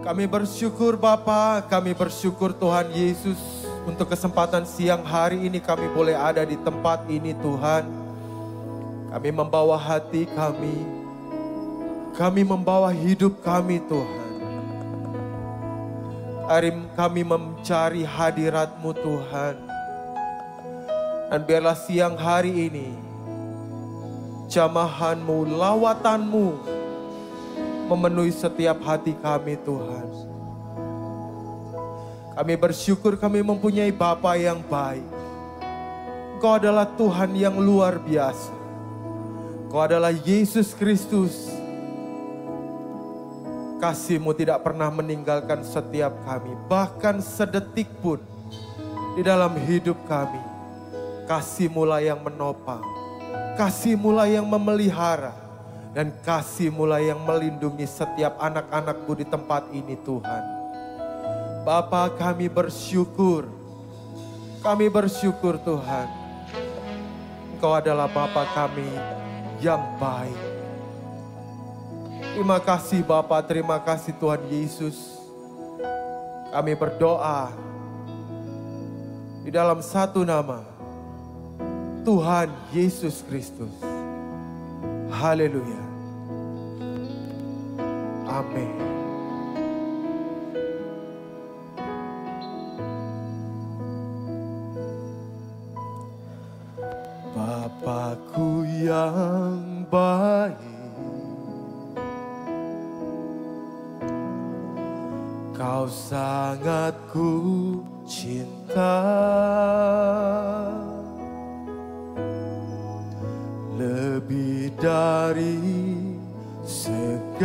Kami bersyukur Bapa, kami bersyukur Tuhan Yesus untuk kesempatan siang hari ini kami boleh ada di tempat ini Tuhan. Kami membawa hati kami membawa hidup kami Tuhan. Hari kami mencari hadirat-Mu Tuhan. Dan biarlah siang hari ini jamahan-Mu, lawatan-Mu memenuhi setiap hati kami Tuhan. Kami bersyukur kami mempunyai Bapa yang baik. Engkau adalah Tuhan yang luar biasa. Engkau adalah Yesus Kristus. Kasih-Mu tidak pernah meninggalkan setiap kami. Bahkan sedetik pun di dalam hidup kami. Kasih-Mu lah yang menopang. Kasih-Mu lah yang memelihara. Dan kasih-Mu lah yang melindungi setiap anak-anak-Mu di tempat ini Tuhan. Bapa, kami bersyukur. Kami bersyukur Tuhan. Engkau adalah Bapa kami yang baik. Terima kasih Bapa, terima kasih Tuhan Yesus. Kami berdoa di dalam satu nama, Tuhan Yesus Kristus. Haleluya. Amin. Bapakku yang baik, Kau sangat ku cinta, lebih dari segalanya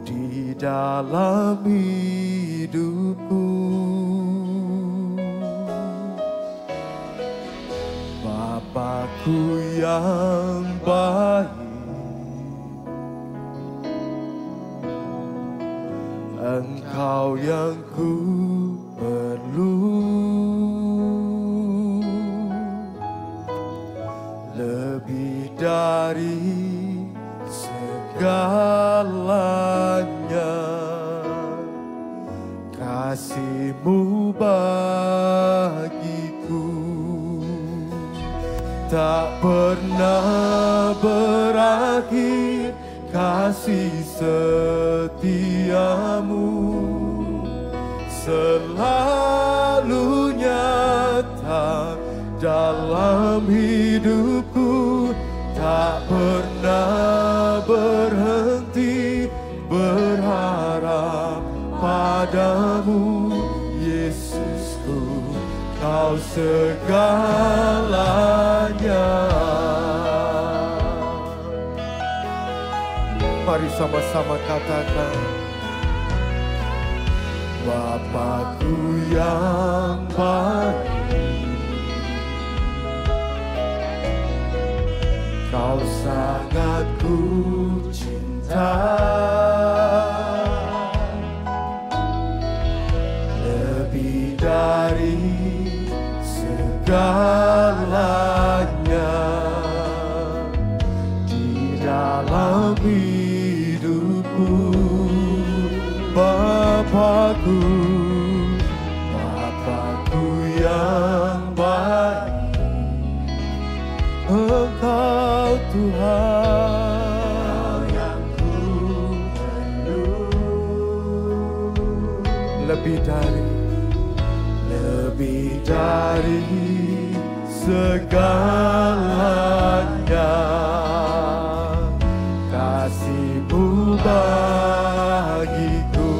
di dalam hidupku. Bapakku yang baik, Engkau yang ku perlu, lebih dari segalanya. Kasih-Mu bagiku tak pernah berakhir. Kasih setia-Mu selalu nyata dalam hidupku, tak pernah berhenti berharap padamu. Yesusku, Kau segalanya. Mari sama-sama katakan, Bapakku yang baik, Kau sangat ku cinta, lebih dari segalanya di dalam hidupku. Bapakku, Bapakku yang baik, Engkau Tuhan yang ku perlu, lebih dari segalanya. Kasih-Mu bagiku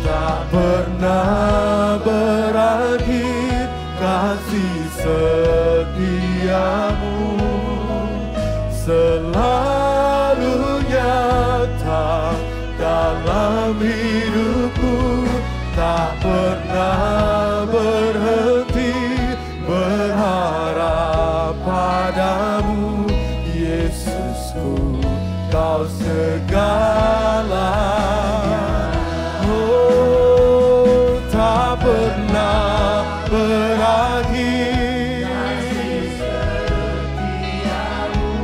tak pernah berakhir. Kasih setia-Mu selalu nyata dalam hidupku, tak pernah berhenti berharap padamu. Yesusku, Kau segalanya. Oh, tak pernah berakhir. Kasih setia-Mu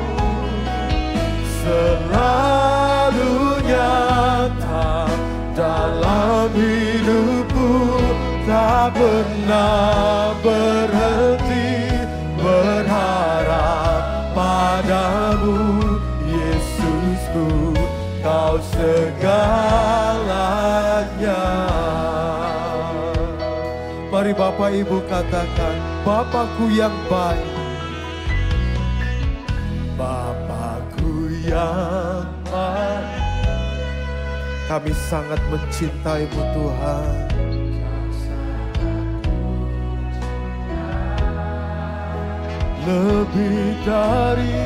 tak pernah berhenti berharap padamu, Yesusku, Kau segalanya. Mari Bapak Ibu katakan, Bapakku yang baik, Bapakku yang baik. Kami sangat mencintai-Mu Tuhan. Lebih dari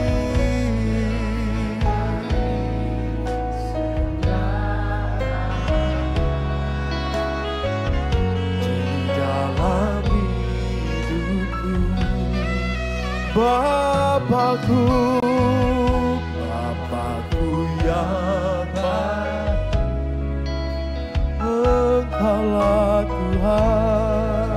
Bapakku, Bapakku yang baik, Engkaulah Tuhan.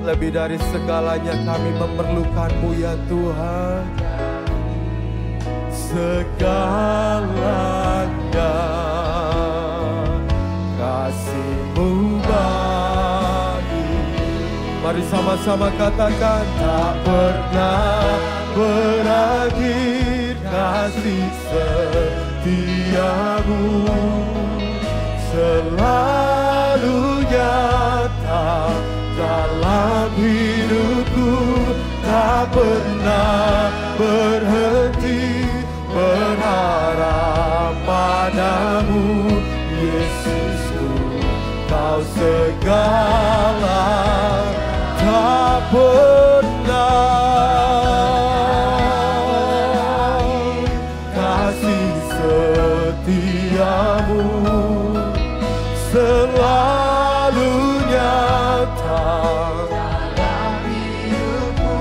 Lebih dari segalanya kami memerlukan-Mu ya Tuhan. Segalanya kasih-Mu mari sama-sama katakan, tak pernah berakhir kasih setiamu, selalu nyata dalam hidupku, tak pernah berhenti berharap padamu, Yesusku, Kau segala. Tak pernah kasih setiamu selalu nyata dalam hidupku,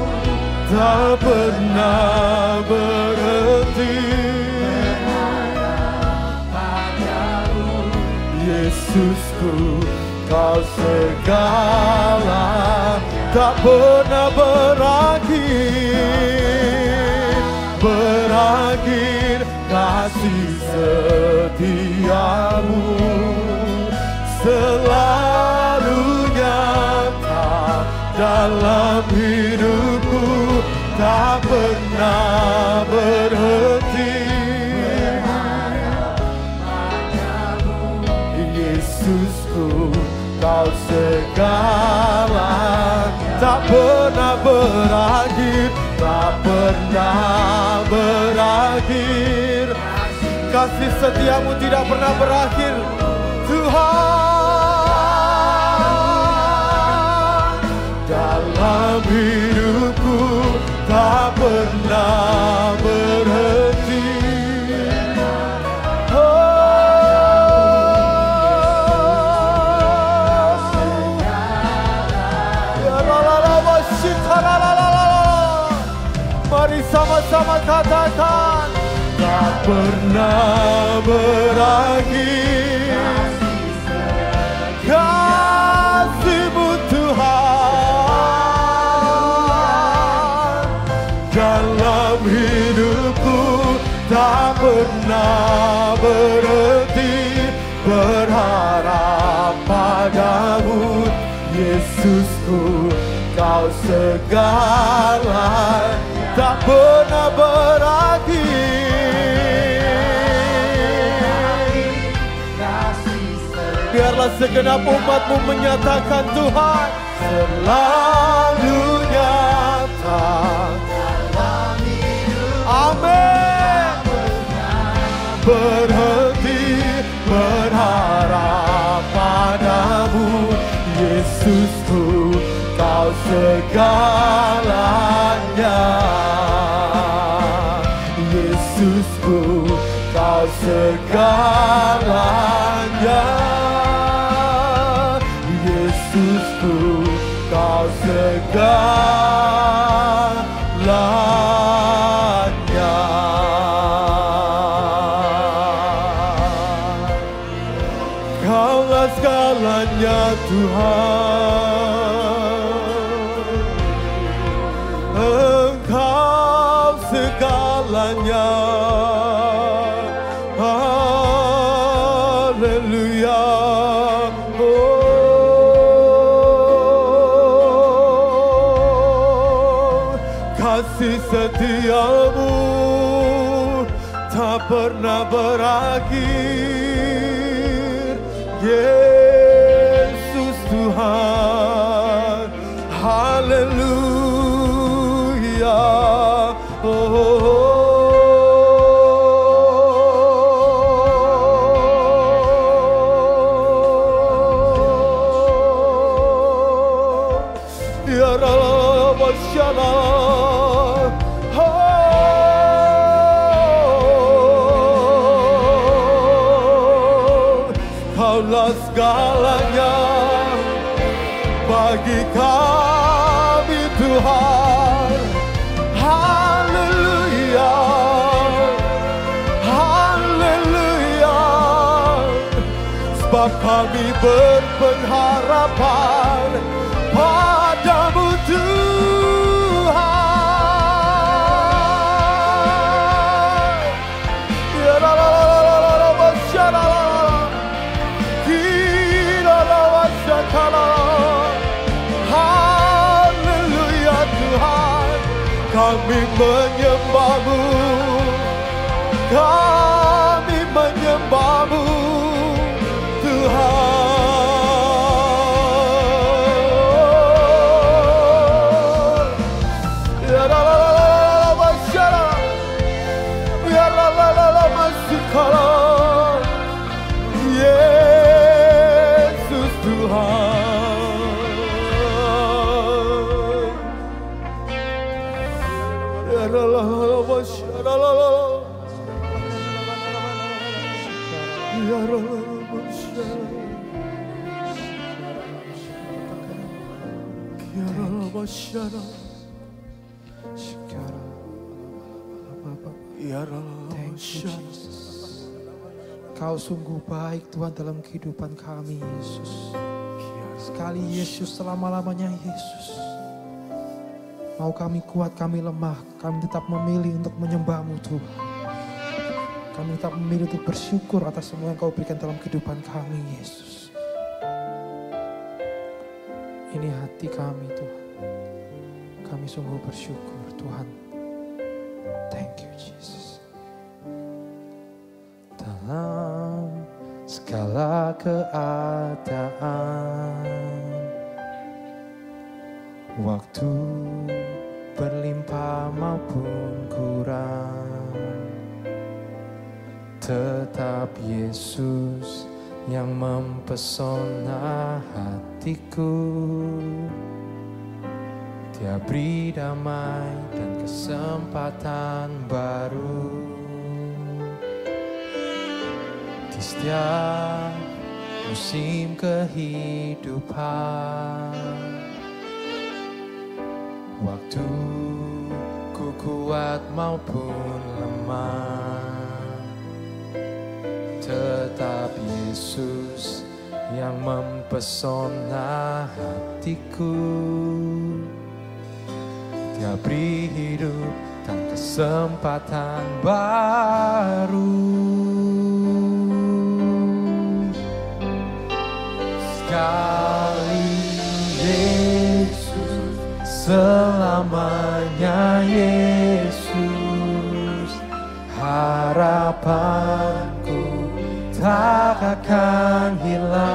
tak pernah berhenti berharap padamu, Yesusku, Kau segala. Tak pernah berakhir kasih setiamu, selalu nyata dalam hidupku, tak pernah berhenti berharap padamu, Yesusku, Kau segala. Tak pernah berakhir, tak pernah berakhir. Kasih setiamu tidak pernah berakhir, Tuhan. Dalam hidupku tak pernah berhenti. Mari sama-sama katakan, tak pernah berakhir kasih-Mu Tuhan. Dalam hidupku tak pernah berhenti berharap padamu, Yesusku, Kau segala. Tak pernah berakhir. Biarlah segenap umat-Mu menyatakan, Tuhan, selalu nyata dalam hidup. Amin. Berhenti berharap padamu, Yesusku, Kau segalanya. Yesusku, Kau segalanya. Yesusku, Kau segalanya. Kaulah segalanya, Tuhan. Engkau segalanya. Haleluya. kasih setiamu tak pernah berakhir. Yesus Tuhan, haleluya. Ya Rabb, Shalom. Kaulah segalanya bagi kami Tuhan. Haleluya, haleluya. Sebab kami berpengharapan padamu Tuhan. Ya la la la la la la masyaallah. Haleluya Tuhan, kami menyembahmu, kami menyembahmu Tuhan. Ya la la la la masyaallah, ya la la la la masyaallah. Yesus Tuhan. Ya la la la masyaallah. Ya la la la masyaallah. Ya la la masyaallah. Ya la la masyaallah. Kau sungguh baik Tuhan dalam kehidupan kami Yesus. Sekali Yesus, selama-lamanya Yesus. Mau kami kuat, kami lemah, kami tetap memilih untuk menyembah-Mu Tuhan. Kami tetap memilih untuk bersyukur atas semua yang Kau berikan dalam kehidupan kami Yesus. Ini hati kami Tuhan. Kami sungguh bersyukur Tuhan. Thank you Jesus. Dalam segala keadaan, waktu berlimpah maupun kurang, tetap Yesus yang mempesona hatiku. Dia beri damai dan kesempatan baru. Di setiap musim kehidupan, waktu ku kuat maupun lemah, tetap Yesus yang mempesona hatiku. Dia beri hidup dan kesempatan baru. Sekali Yesus, selamanya Yesus. Harapanku tak akan hilang,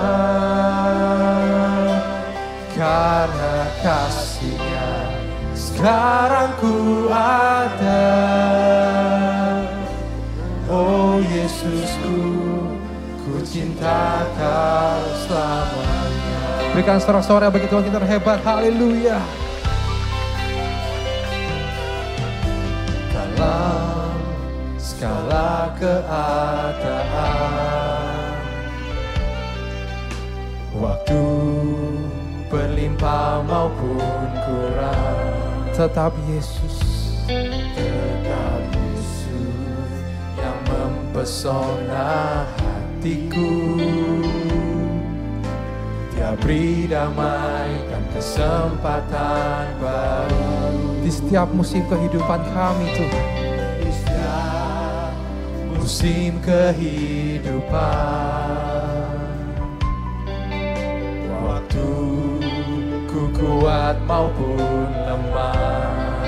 karena kasih-Nya sekarang ku ada. Oh Yesusku, ku cinta Kau selamanya. Berikan sorak-sorai bagi Tuhan kita terhebat. Haleluya. Dalam segala keadaan, waktu berlimpah maupun kurang, tetap Yesus, tetap Yesus yang mempesona hatiku. Dia beri damai dan kesempatan baru. Di setiap musim kehidupan kami Tuhan, di setiap musim kehidupan, waktu ku kuat maupun lemah,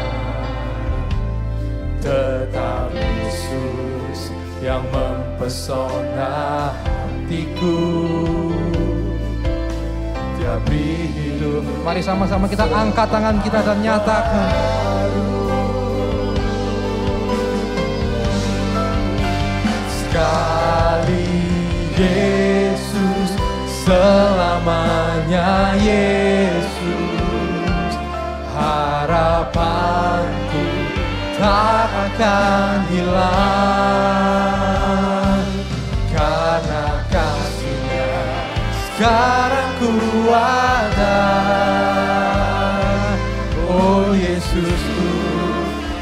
mempesona hatiku. Dia beri hidup. Mari sama-sama kita angkat tangan kita dan nyatakan. Sekali Yesus, selamanya Yesus, harapanku tak akan hilang, karena kasih-Nya sekarang ku ada. Oh Yesusku,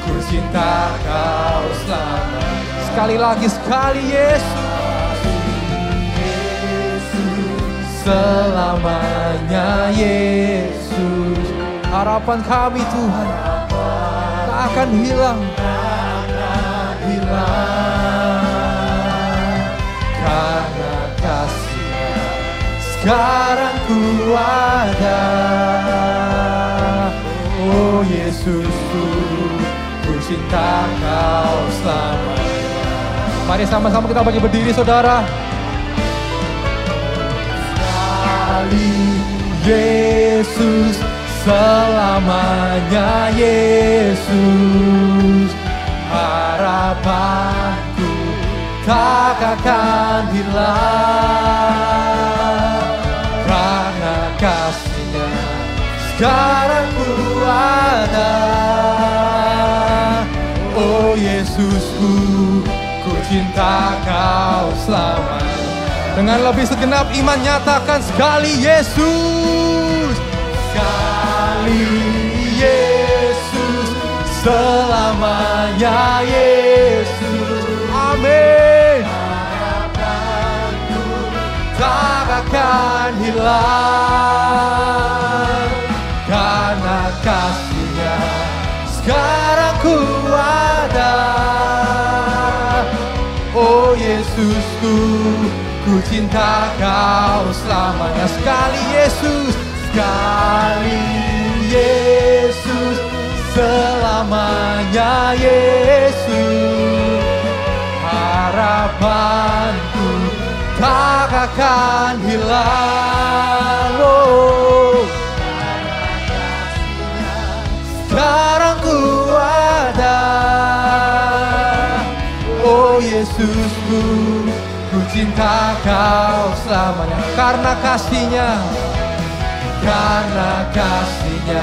ku cinta Kau selamanya. Sekali lagi, sekali Yesus. Selamanya Yesus, harapan kami Tuhan tak akan hilang, karena kasih-Nya sekarang ku ada. Oh Yesusku, ku cinta Kau selamanya. Mari sama-sama kita bagi berdiri saudara. Yesus, selamanya Yesus, harapanku tak akan hilang, karena kasih-Nya sekarang ku ada. Oh Yesusku, ku cinta Kau selamanya. Dengan lebih segenap iman nyatakan sekali Yesus. Sekali Yesus, selamanya Yesus. Amin. Harapanku tak akan hilang, karena kasih-Nya sekarang ku ada. Oh Yesusku, ku cinta Kau selamanya. Sekali Yesus, sekali Yesus, selamanya Yesus, harapanku tak akan hilang. Oh, sekarang ku ada. Oh Yesusku, ku cinta Kau selamanya, karena kasih-Nya, karena kasih-Nya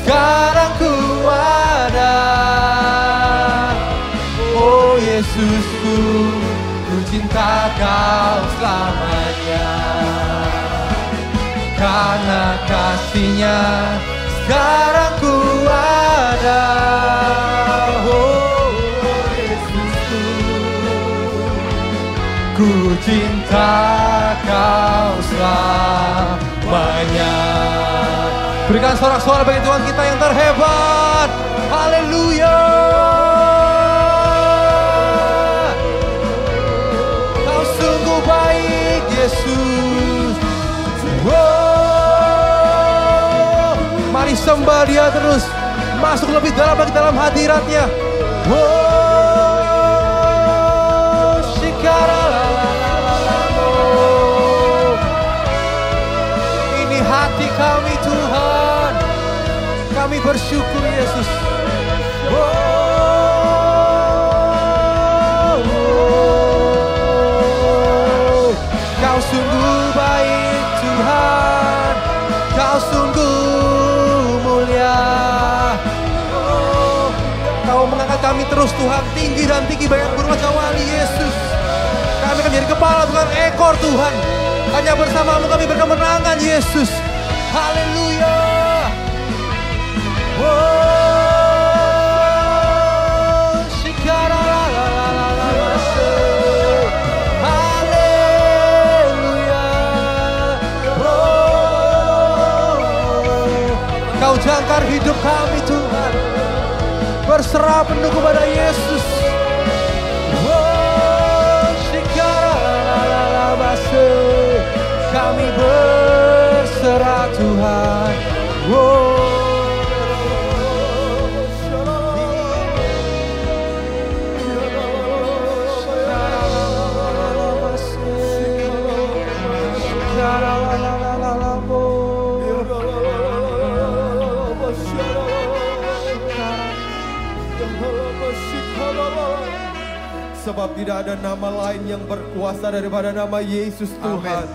sekarang ku ada. Oh Yesusku, ku cinta Kau selamanya, karena kasih-Nya sekarang ku ada. Ku cinta Kau selamanya. Berikan sorak-sorai bagi Tuhan kita yang terhebat. Haleluya. Kau sungguh baik Yesus. Wow. Mari sembah Dia terus. Masuk lebih dalam lagi dalam hadirat-Nya. Wow. Ini hati kami Tuhan, kami bersyukur Yesus. Kau sungguh baik Tuhan, Kau sungguh mulia. Kau mengangkat kami terus Tuhan, tinggi dan tinggi bagian bermacam wali Yesus. Kami akan menjadi kepala bukan ekor Tuhan. Hanya bersamamu kami berkemenangan Yesus. Haleluya. Haleluya. Kau jangkar hidup kami Tuhan. Berserah penuh kepada Yesus. Kami berserah Tuhan. Sebab tidak ada nama lain yang berkuasa daripada nama Yesus Tuhan.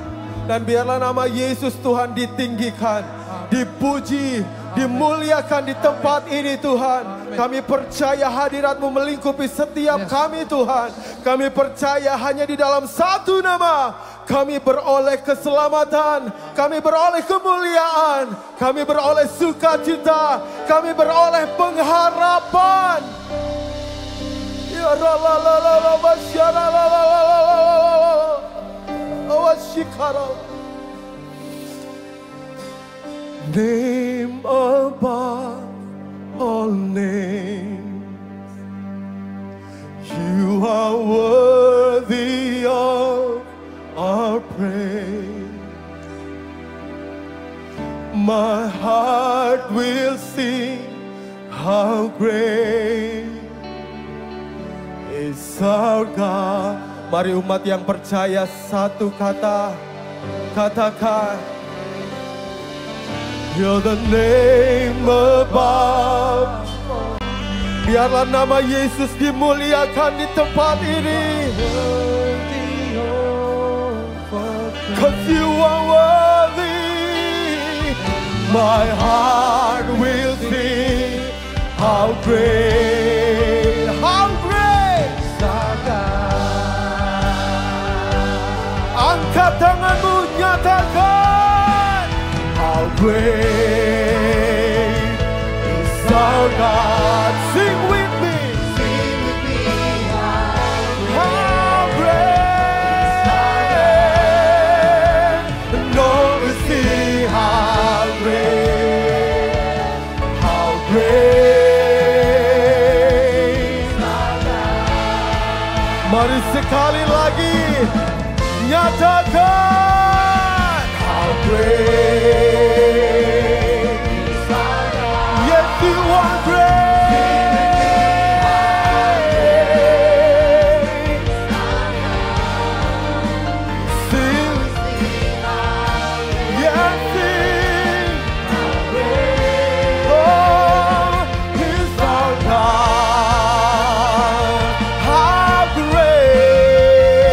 Dan biarlah nama Yesus Tuhan ditinggikan, dipuji, dimuliakan di tempat ini Tuhan. Kami percaya hadirat-Mu melingkupi setiap kami Tuhan. Kami percaya hanya di dalam satu nama kami beroleh keselamatan, kami beroleh kemuliaan, kami beroleh sukacita, kami beroleh pengharapan. Ya Allah, name above all names, You are worthy of our praise. My heart will sing how great is our God. Mari umat yang percaya satu kata, katakan, You're the name above. Biarlah nama Yesus dimuliakan di tempat ini. 'Cause You are worthy. My heart will sing how great, how great. Angkat tanganmu, nyatakan how great is our God. Sing with me. Sing with me. How great. No, we see how great. How great. Mari sekali lagi nyatakan how great. Yes, You are great. Sing, yes, sing. Oh, He's our God. How great,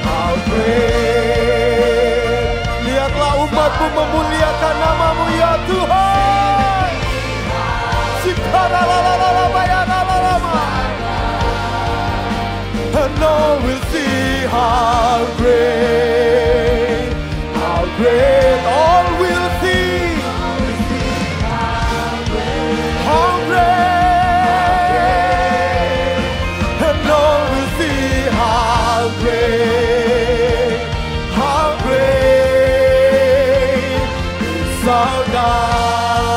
how great. Lihatlah umat-Mu memuliakan nama-Mu ya Tuhan. And all will see how great, how great. All will see how great. And all will see how great, how great is our God.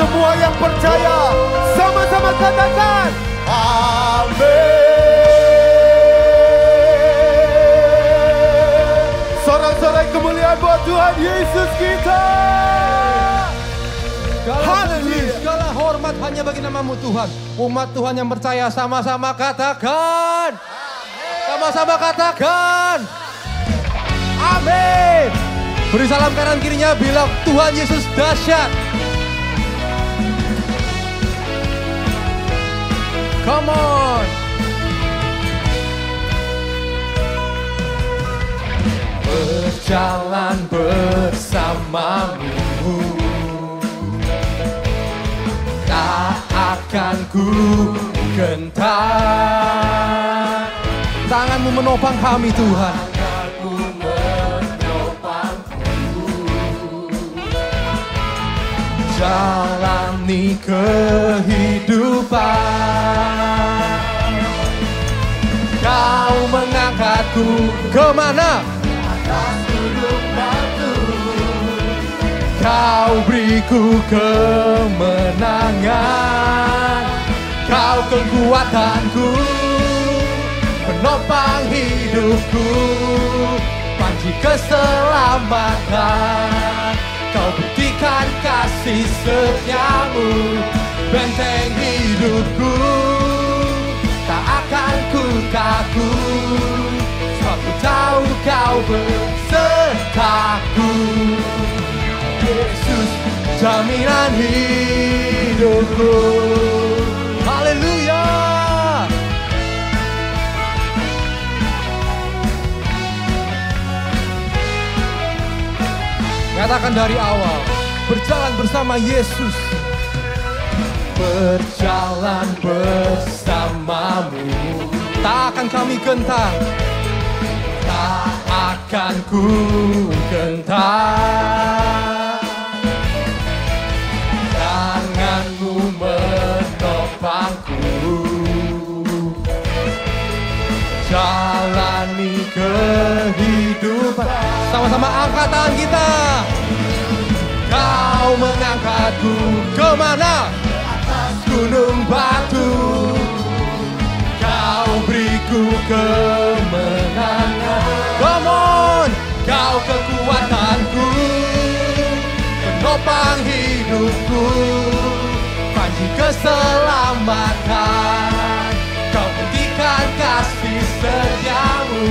Semua yang percaya sama-sama katakan amin. Sorak-sorai kemuliaan buat Tuhan Yesus kita. Segala hormat hanya bagi nama-Mu Tuhan. Umat Tuhan yang percaya sama-sama katakan. Sama-sama katakan. Amin. Beri salam kanan kirinya, bilang Tuhan Yesus dahsyat. Come on. Berjalan bersama-Mu, tak akan ku gentar. Tangan-Mu menopang kami Tuhan. Tangan-Mu menopangku. Jalani kehidupan. Kau mengangkatku kemana? Atas gunung batu. Kau beriku kemenangan. Kau kekuatanku, menopang hidupku, panji keselamatan. Kau buktikan kasih setia-Mu, benteng hidupku. Tak akan ku takut, sebab ku tahu Kau besertaku. Yesus, jaminan hidupku. Haleluya. Katakan dari awal. Berjalan bersama Yesus. Berjalan bersamamu. Tak akan kami gentar. Tak akan ku gentar. Tanganmu menopangku. Jalani kehidupan. Sama-sama angkat tangan kita. Kau mengangkatku kemana? Atas gunung batu. Kau beriku kemenangan. Come on. Kau kekuatanku, penopang hidupku, panji keselamatan. Kau buktikan kasih setiamu,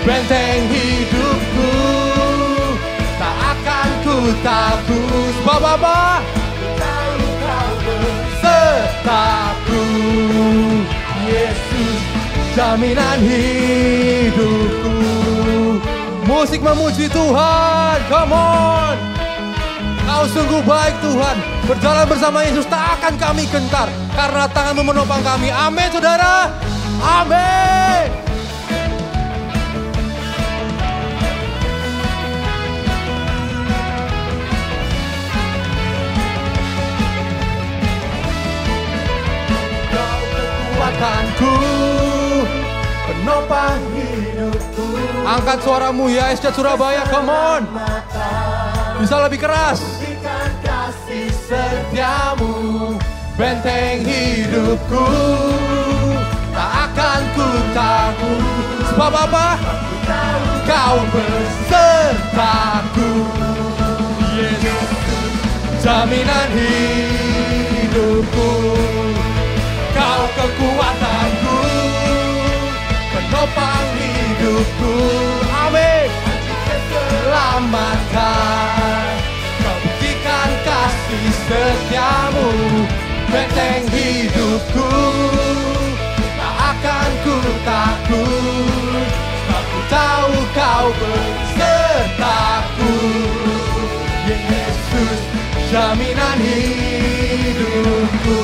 benteng hidupku. Tak akan ku takut. Bapak, kau besertaku. Yesus, jaminan hidupku. Musik memuji Tuhan, come on. Kau sungguh baik Tuhan. Berjalan bersama Yesus tak akan kami gentar, karena tangan-Mu menopang kami. Amin saudara. Amin. Kau kekuatanku, penopang hidupku. Angkat suaramu ya Estet Surabaya, come on. Bisa lebih keras. Buktikan kasih setiamu, benteng hidupku. Tak akan ku takut. Sebab apa? Kau besertaku. Yesus, jaminan hidupku. Kau kekuatanku, penopang hidupku. Amin. Selamatkan. Kau buktikan kasih setiamu, benteng hidupku. Tak akan ku takut, sebab ku tahu kau besertaku. Yesus, jaminan hidupku.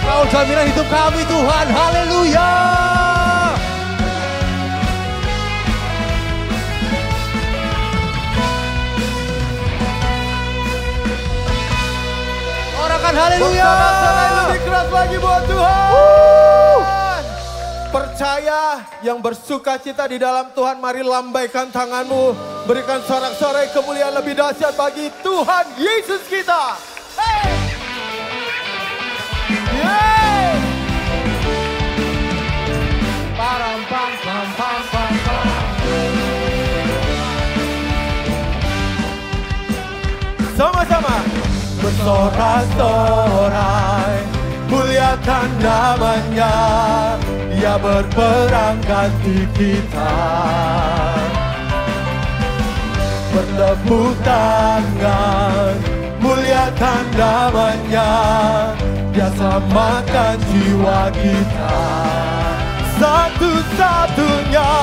Kau jaminan hidup kami Tuhan, haleluya. Haleluya. Lebih keras lagi buat Tuhan. Percaya yang bersuka cita di dalam Tuhan, mari lambaikan tanganmu. Berikan sorak-sorai kemuliaan lebih dahsyat bagi Tuhan Yesus kita. Hey! Yeah! Param pam pam pam pam pam. Sama-sama. Bersorak-sorai, muliakan namanya. Dia berperang ganti kita. Bertepuk tangan, muliakan namanya. Dia selamatkan jiwa kita. Satu-satunya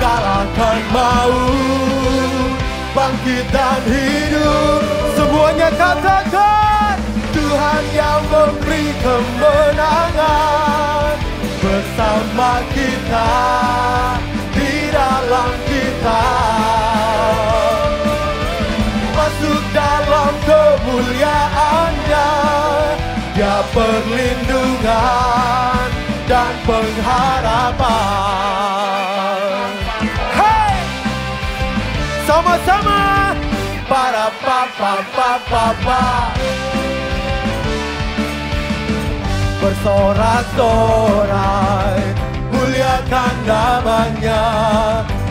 kalahkan maut, bangkit dan hidup. Semuanya katakan, Tuhan yang memberi kemenangan. Bersama kita, di dalam kita. Masuk dalam kemuliaannya. Dia perlindungan dan pengharapan. Hey! Sama-sama. Para papa. Bersorak-sorai, muliakan namanya.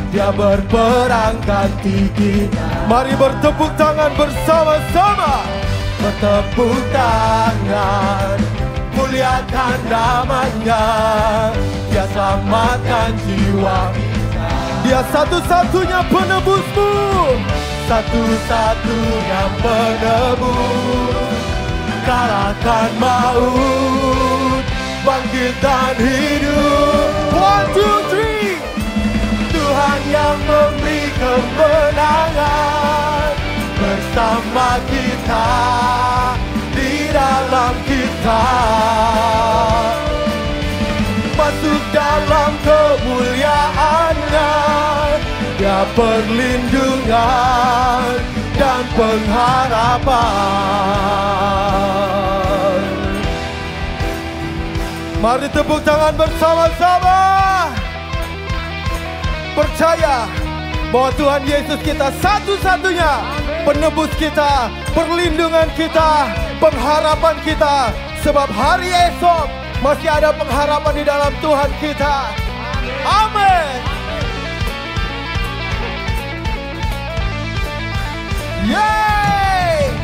Dia berperang ganti kita. Mari bertepuk tangan bersama-sama. Bertepuk tangan, muliakan namanya. Dia selamatkan jiwa kita. Dia satu-satunya penebusmu, satu-satunya penebus. Kalahkan maut, bangkit dan hidup. 1, 2, 3. Tuhan yang memberi kemenangan bersama kita, di dalam kita. Masuk dalam kemuliaan-Nya, Dia perlindungan dan pengharapan. Mari tepuk tangan bersama-sama. Percaya bahwa Tuhan Yesus kita satu-satunya penebus kita, perlindungan kita, pengharapan kita. Sebab hari esok masih ada pengharapan di dalam Tuhan kita. Amin. Yeay!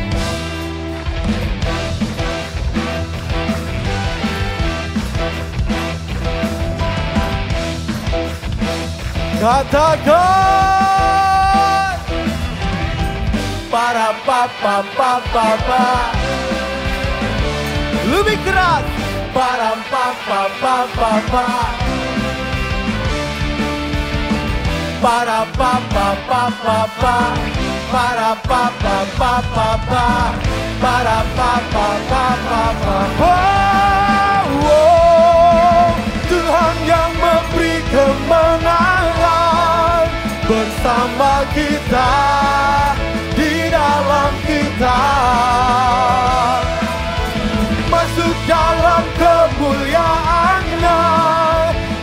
Katakan para papa papa pa. Lebih keras. Para papa papa pa. Para papa papa pa. Para papa papa pa. Para papa papa pa. Tuhan yang memberi kemenangan bersama kita, di dalam kita. Masuk dalam kemuliaan-Nya,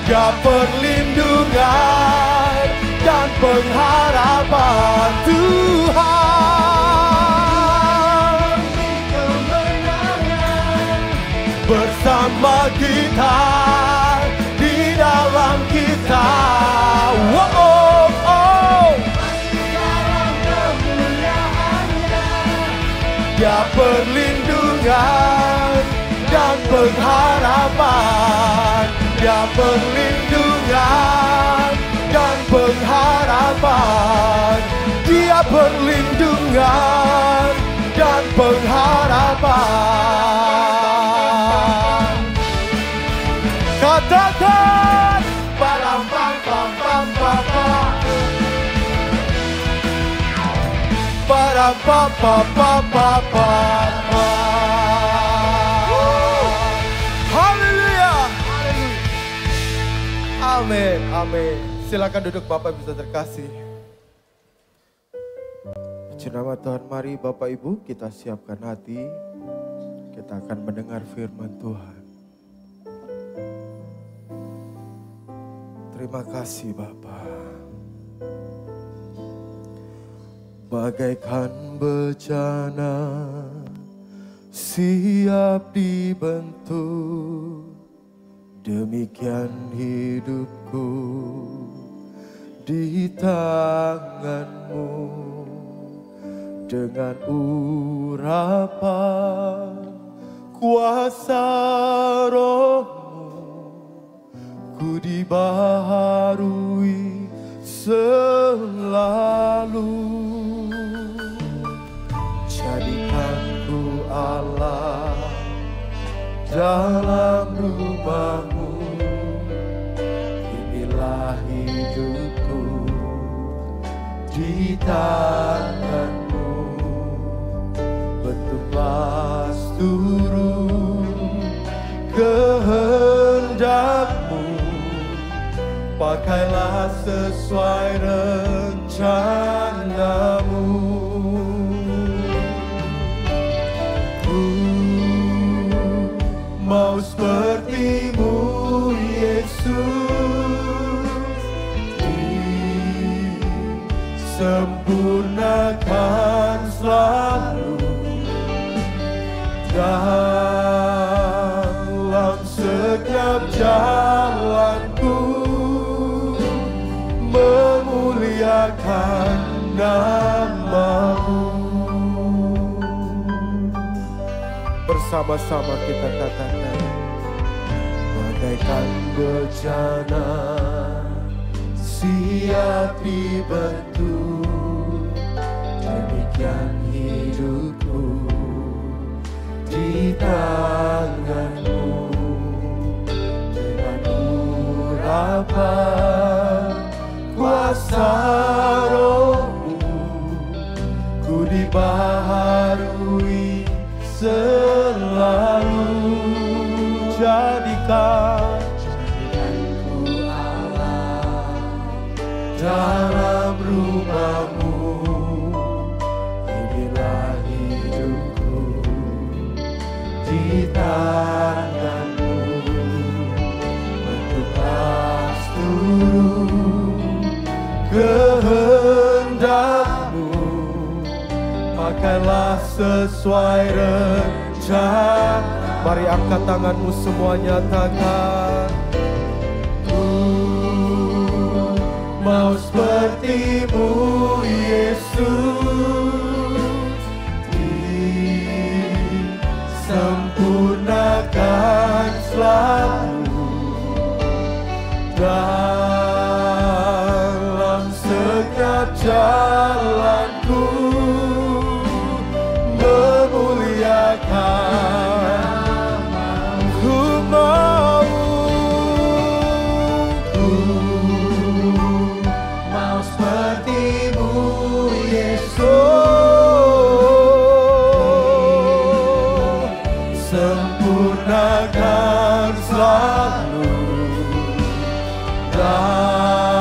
Dia perlindungan dan pengharapan. Tuhan kemenangan bersama kita, di dalam kita. Dia perlindungan dan pengharapan. Dia perlindungan dan pengharapan. Dia perlindungan dan pengharapan. Katakan para papa papa para papa papa papa. Haleluya. Amin, amin. Silakan duduk Bapak bisa terkasih. Puji nama Tuhan, mari Bapak Ibu kita siapkan hati. Kita akan mendengar firman Tuhan. Terima kasih Bapa. Bagaikan bejana siap dibentuk, demikian hidupku di tangan-Mu. Dengan urapan kuasa Roh-Mu, ku dibaharui selalu. Jadikanku Allah dalam rumah-Mu, inilah hidupku di tangan-Mu. Bertumbas turun kehendak-Mu, pakailah sesuai rencana-Mu. Mau seperti-Mu Yesus, disempurnakan selalu dalam setiap jalanku, memuliakan nama-Mu. Bersama-sama kita katakan, bagaikan bejana siap dibentuk, demikian hidupku di tangan-Mu. Dengan urapan kuasa Roh-Mu, ku dibaharui selalu. Jadikan ku Allah dalam rumah-Mu, inilah hidupku di tangan-Mu. Bentuklah seluruh kehendak-Mu, pakailah sesuai rencana. Mari angkat tanganmu semua, nyatakan. Ku mau seperti-Mu Yesus, disempurnakan selalu dalam setiap jalanku, memuliakan. Sempurnakan selalu dalam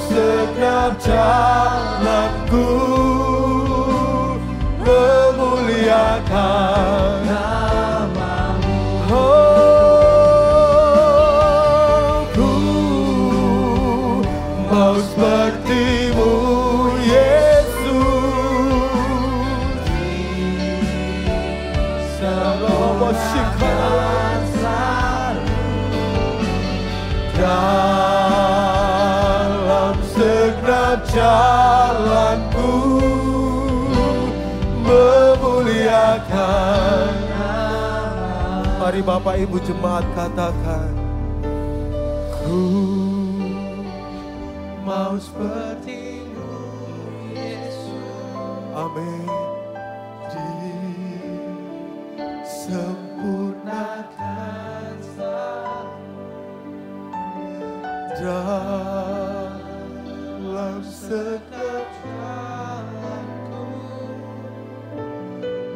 setiap jalanku, memuliakan nama-Mu. Oh, ku mau seperti-Mu dalam segenap jalanku, memuliakan nama-Mu. Mari Bapak Ibu jemaat katakan, ku mau seperti-Mu Yesus. Amin. Disempurnakan dalam setiap jalanku,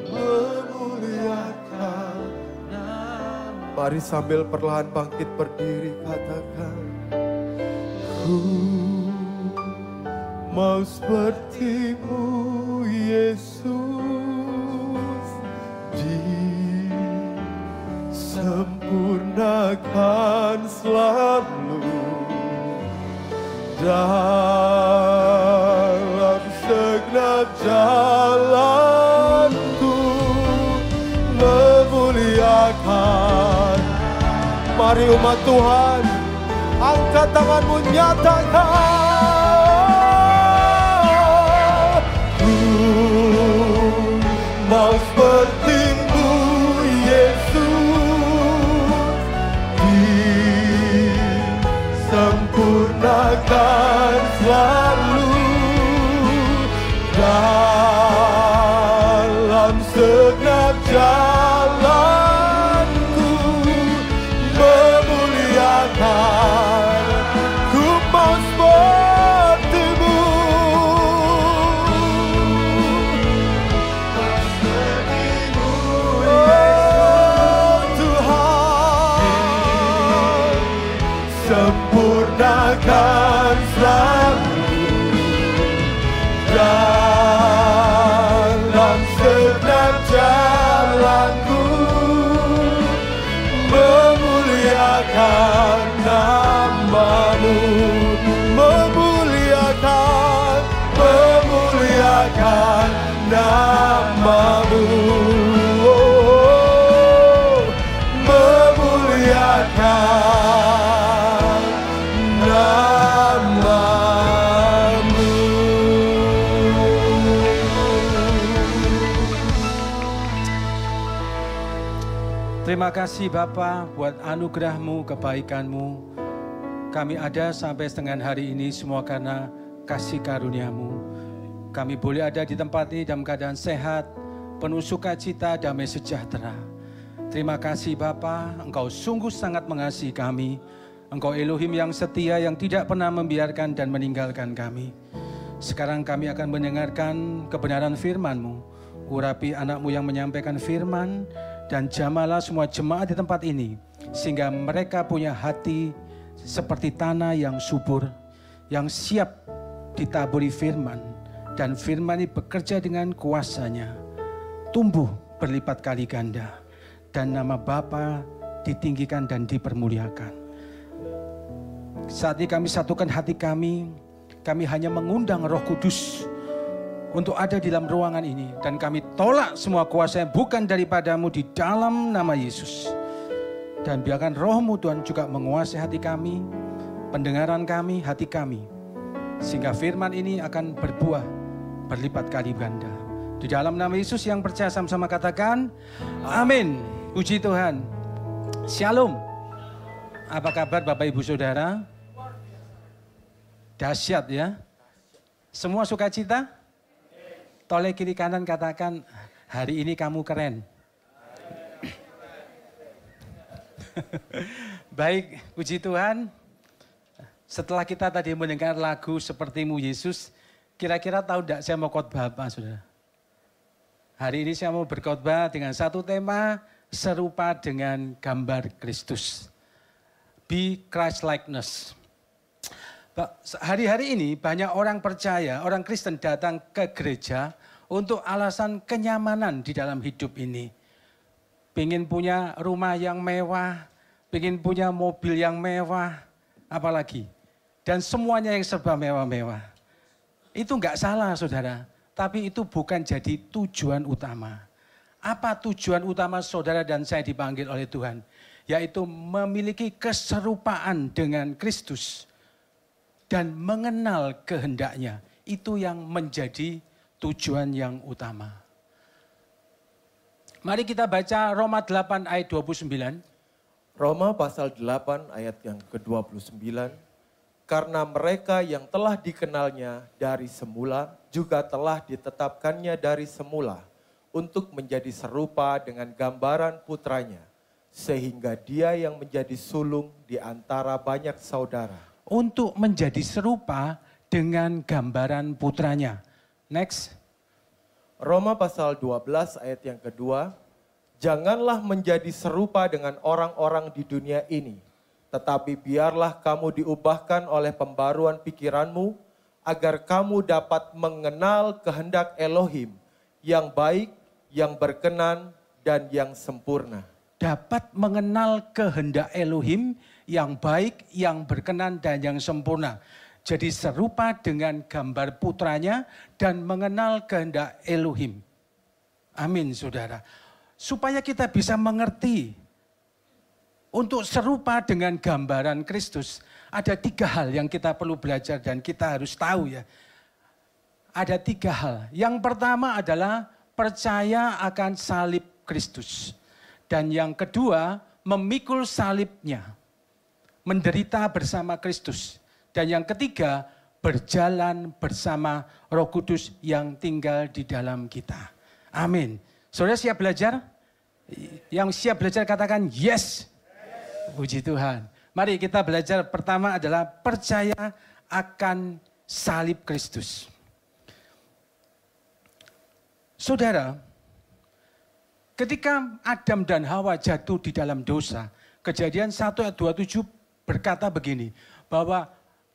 memuliakan nama-Mu. Mari sambil perlahan bangkit berdiri, katakan, ku mau seperti-Mu Yesus, disempurnakan selalu dalam segenap jalanku, memuliakan. Mari umat Tuhan, angkat tanganmu, nyatakan, ku mau seperti-Mu Yesus, disempurnakan selalu dalam segenap jalanku, memuliakan. Ku mau seperti-Mu, oh Tuhan, sempurnakan selalu dalam setiap jalanku, memuliakan nama-Mu, memuliakan, memuliakan nama-Mu, oh, memuliakan nama-Mu. Terima kasih Bapa buat anugerah-Mu, kebaikan-Mu. Kami ada sampai setengah hari ini semua karena kasih karunia-Mu. Kami boleh ada di tempat ini dalam keadaan sehat, penuh sukacita, damai sejahtera. Terima kasih Bapa, Engkau sungguh sangat mengasihi kami. Engkau Elohim yang setia, yang tidak pernah membiarkan dan meninggalkan kami. Sekarang kami akan mendengarkan kebenaran firman-Mu. Urapi anak-Mu yang menyampaikan firman, dan jamalah semua jemaat di tempat ini, sehingga mereka punya hati seperti tanah yang subur, yang siap ditaburi firman, dan firman ini bekerja dengan kuasanya, tumbuh berlipat kali ganda, dan nama Bapa ditinggikan dan dipermuliakan. Saat ini kami satukan hati kami hanya mengundang Roh Kudus untuk ada di dalam ruangan ini, dan kami tolak semua kuasa yang bukan daripadamu di dalam nama Yesus. Dan biarkan Roh-Mu Tuhan juga menguasai hati kami, pendengaran kami, hati kami, sehingga firman ini akan berbuah berlipat kali ganda. Di dalam nama Yesus yang percaya sama-sama katakan amin. Puji Tuhan. Shalom. Apa kabar Bapak Ibu Saudara? Dahsyat ya. Semua sukacita? Toleh kiri kanan katakan, hari ini kamu keren. Baik, puji Tuhan. Setelah kita tadi mendengar lagu Sepertimu Yesus, kira-kira tahu enggak saya mau khotbah apa, saudara? Hari ini saya mau berkhotbah dengan satu tema serupa dengan gambar Kristus. Be Christ-likeness. Hari-hari ini banyak orang percaya, orang Kristen datang ke gereja untuk alasan kenyamanan di dalam hidup ini. Pengen punya rumah yang mewah, pengen punya mobil yang mewah, apalagi. Dan semuanya yang serba mewah-mewah. Itu enggak salah saudara, tapi itu bukan jadi tujuan utama. Apa tujuan utama saudara dan saya dipanggil oleh Tuhan? Yaitu memiliki keserupaan dengan Kristus dan mengenal kehendaknya. Itu yang menjadi tujuan yang utama. Mari kita baca Roma 8 ayat 29. Roma pasal 8 ayat yang ke-29. Karena mereka yang telah dikenalnya dari semula juga telah ditetapkannya dari semula untuk menjadi serupa dengan gambaran putranya, sehingga dia yang menjadi sulung di antara banyak saudara. Untuk menjadi serupa dengan gambaran putranya. Next. Roma pasal 12 ayat yang kedua. Janganlah menjadi serupa dengan orang-orang di dunia ini, tetapi biarlah kamu diubahkan oleh pembaruan pikiranmu, agar kamu dapat mengenal kehendak Elohim yang baik, yang berkenan, dan yang sempurna. Dapat mengenal kehendak Elohim yang baik, yang berkenan, dan yang sempurna. Jadi serupa dengan gambar putranya dan mengenal kehendak Elohim. Amin saudara. Supaya kita bisa mengerti untuk serupa dengan gambaran Kristus, ada 3 hal yang kita perlu belajar dan kita harus tahu ya. Ada 3 hal. Yang pertama adalah percaya akan salib Kristus. Dan yang kedua, memikul salibnya. Menderita bersama Kristus. Dan yang ketiga, berjalan bersama Roh Kudus yang tinggal di dalam kita. Amin. Saudara siap belajar? Yang siap belajar katakan yes. Puji Tuhan. Mari kita belajar. Pertama adalah percaya akan salib Kristus. Saudara, ketika Adam dan Hawa jatuh di dalam dosa, Kejadian 1 ayat 27 berkata begini, bahwa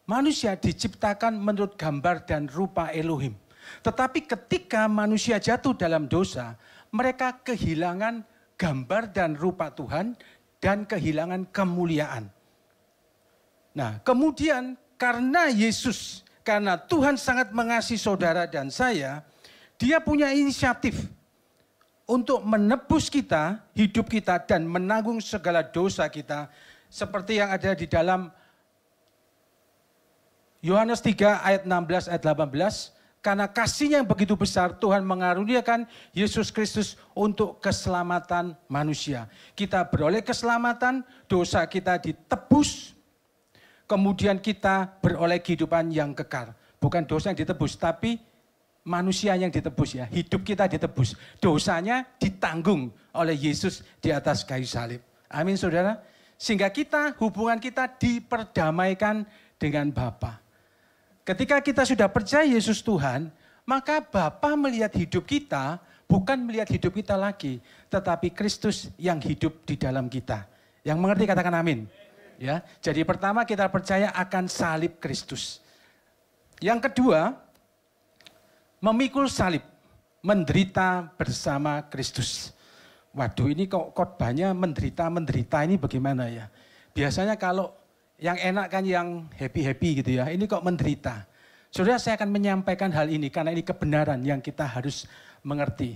manusia diciptakan menurut gambar dan rupa Elohim. Tetapi ketika manusia jatuh dalam dosa, mereka kehilangan gambar dan rupa Tuhan dan kehilangan kemuliaan. Nah, kemudian karena Yesus, karena Tuhan sangat mengasihi saudara dan saya, Dia punya inisiatif untuk menebus kita, hidup kita, dan menanggung segala dosa kita. Seperti yang ada di dalam Yohanes 3 ayat 16 ayat 18. Karena kasih-Nya yang begitu besar, Tuhan mengaruniakan Yesus Kristus untuk keselamatan manusia. Kita beroleh keselamatan, dosa kita ditebus, kemudian kita beroleh kehidupan yang kekal. Bukan dosa yang ditebus, tapi manusia yang ditebus ya. Hidup kita ditebus. Dosanya ditanggung oleh Yesus di atas kayu salib. Amin saudara. Sehingga hubungan kita diperdamaikan dengan Bapa. Ketika kita sudah percaya Yesus Tuhan, maka Bapa melihat hidup kita, bukan melihat hidup kita lagi, tetapi Kristus yang hidup di dalam kita. Yang mengerti katakan amin. Ya, jadi pertama kita percaya akan salib Kristus. Yang kedua, memikul salib, menderita bersama Kristus. Waduh, ini kok khotbahnya menderita ini bagaimana ya? Biasanya kalau yang enak kan yang happy gitu ya, ini kok menderita. Saudara, saya akan menyampaikan hal ini karena ini kebenaran yang kita harus mengerti.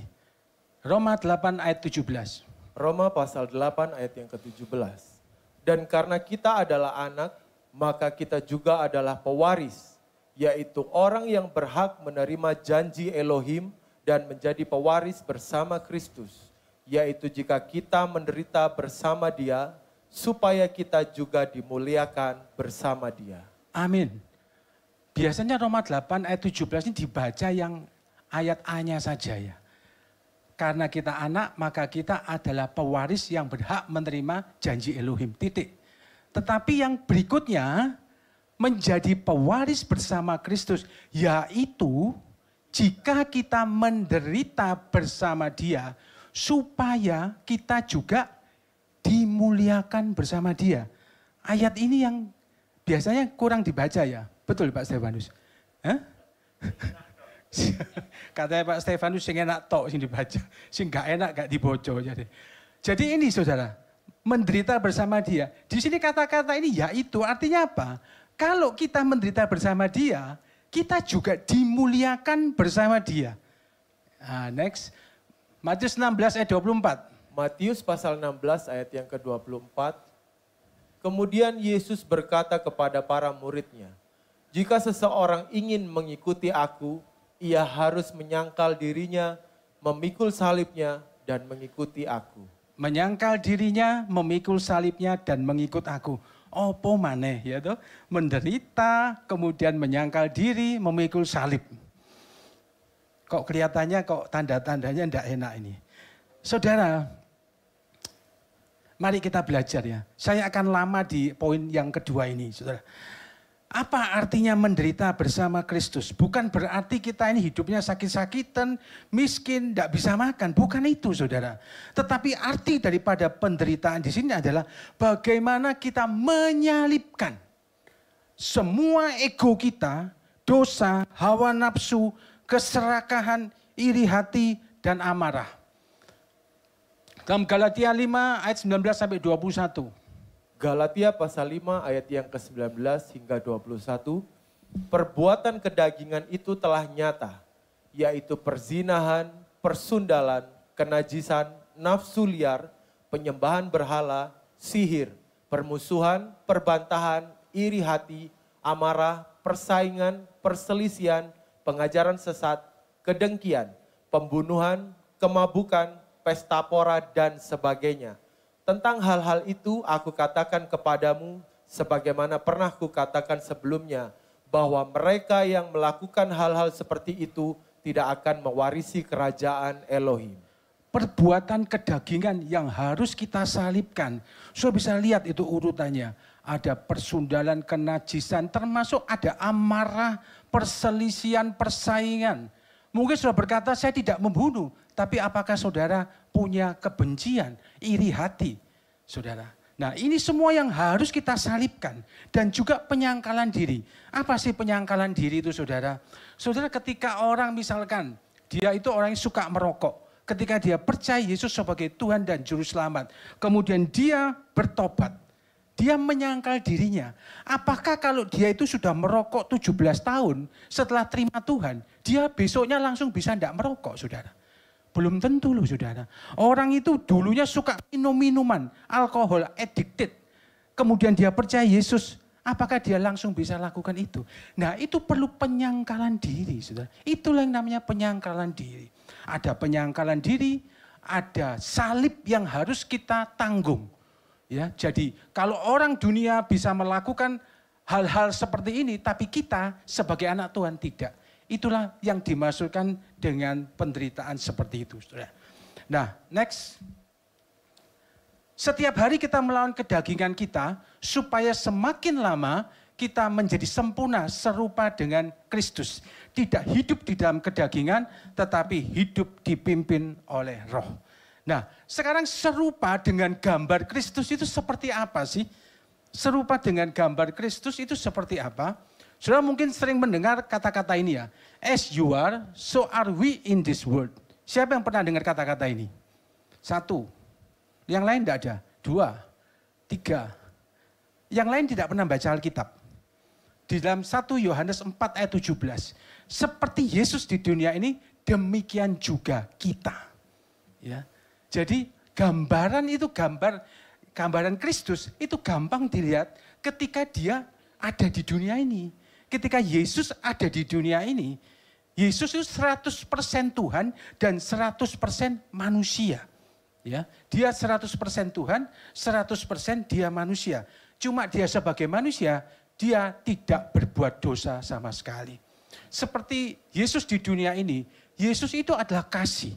Roma 8 ayat 17. Roma pasal 8 ayat yang ke-17. Dan karena kita adalah anak, maka kita juga adalah pewaris, yaitu orang yang berhak menerima janji Elohim dan menjadi pewaris bersama Kristus. Yaitu jika kita menderita bersama Dia, supaya kita juga dimuliakan bersama Dia. Amin. Biasanya Roma 8 ayat 17 ini dibaca yang ayat A-nya saja ya. Karena kita anak, maka kita adalah pewaris yang berhak menerima janji Elohim. Titik. Tetapi yang berikutnya, menjadi pewaris bersama Kristus, yaitu jika kita menderita bersama Dia, supaya kita juga dimuliakan bersama Dia. Ayat ini yang biasanya kurang dibaca ya. Betul Pak Stefanus? Hah? Katanya Pak Stefanus sing enak tok sing dibaca, sing gak enak gak diboco. Jadi ini saudara, menderita bersama Dia. Di sini kata-kata ini yaitu artinya apa? Kalau kita menderita bersama Dia, kita juga dimuliakan bersama Dia. Nah, next. Matius 16 ayat 24. Matius pasal 16 ayat yang ke-24. Kemudian Yesus berkata kepada para muridnya, jika seseorang ingin mengikuti aku, ia harus menyangkal dirinya, memikul salibnya, dan mengikuti aku. Menyangkal dirinya, memikul salibnya, dan mengikut aku. Opo maneh ya toh? Menderita, kemudian menyangkal diri, memikul salib. Kok kelihatannya kok tanda-tandanya tidak enak ini. Saudara, mari kita belajar ya. Saya akan lama di poin yang kedua ini, saudara. Apa artinya menderita bersama Kristus? Bukan berarti kita ini hidupnya sakit-sakitan, miskin, tidak bisa makan. Bukan itu, saudara. Tetapi arti daripada penderitaan di sini adalah bagaimana kita menyalipkan semua ego kita, dosa, hawa nafsu, keserakahan, iri hati, dan amarah. Dalam Galatia 5 ayat 19 sampai 21. Galatia pasal 5 ayat yang ke-19 hingga 21. Perbuatan kedagingan itu telah nyata, yaitu perzinahan, persundalan, kenajisan, nafsu liar, penyembahan berhala, sihir, permusuhan, perbantahan, iri hati, amarah, persaingan, perselisihan, pengajaran sesat, kedengkian, pembunuhan, kemabukan, pesta pora, dan sebagainya. Tentang hal-hal itu aku katakan kepadamu, sebagaimana pernah kukatakan sebelumnya, bahwa mereka yang melakukan hal-hal seperti itu tidak akan mewarisi kerajaan Elohim. Perbuatan kedagingan yang harus kita salibkan. Saudara bisa lihat itu urutannya. Ada persundalan, kenajisan, termasuk ada amarah, perselisihan, persaingan. Mungkin saudara berkata, saya tidak membunuh. Tapi apakah saudara punya kebencian, iri hati? Saudara. Nah, ini semua yang harus kita salibkan. Dan juga penyangkalan diri. Apa sih penyangkalan diri itu, saudara? Saudara, ketika orang misalkan, dia itu orang yang suka merokok. Ketika dia percaya Yesus sebagai Tuhan dan Juru Selamat. Kemudian dia bertobat. Dia menyangkal dirinya. Apakah kalau dia itu sudah merokok 17 tahun setelah terima Tuhan, dia besoknya langsung bisa tidak merokok, saudara? Belum tentu loh, saudara. Orang itu dulunya suka minum minuman, alkohol, addicted. Kemudian dia percaya Yesus, apakah dia langsung bisa lakukan itu? Nah, itu perlu penyangkalan diri, saudara. Itulah yang namanya penyangkalan diri. Ada penyangkalan diri, ada salib yang harus kita tanggung. Ya, jadi kalau orang dunia bisa melakukan hal-hal seperti ini, tapi kita sebagai anak Tuhan tidak. Itulah yang dimaksudkan dengan penderitaan seperti itu, saudara. Nah, next. Setiap hari kita melawan kedagingan kita supaya semakin lama kita menjadi sempurna serupa dengan Kristus. Tidak hidup di dalam kedagingan, tetapi hidup dipimpin oleh Roh. Nah, sekarang serupa dengan gambar Kristus itu seperti apa sih? Serupa dengan gambar Kristus itu seperti apa? Saudara mungkin sering mendengar kata-kata ini ya. As you are, so are we in this world. Siapa yang pernah dengar kata-kata ini? 1. Yang lain tidak ada. 2, 3. Yang lain tidak pernah baca Alkitab. Di dalam 1 Yohanes 4 ayat 17. Seperti Yesus di dunia ini, demikian juga kita. Ya. Jadi gambaran itu gambaran Kristus itu gampang dilihat ketika dia ada di dunia ini. Ketika Yesus ada di dunia ini, Yesus itu 100% Tuhan dan 100% manusia. Ya, dia 100% Tuhan, 100% dia manusia. Cuma dia sebagai manusia, dia tidak berbuat dosa sama sekali. Seperti Yesus di dunia ini, Yesus itu adalah kasih.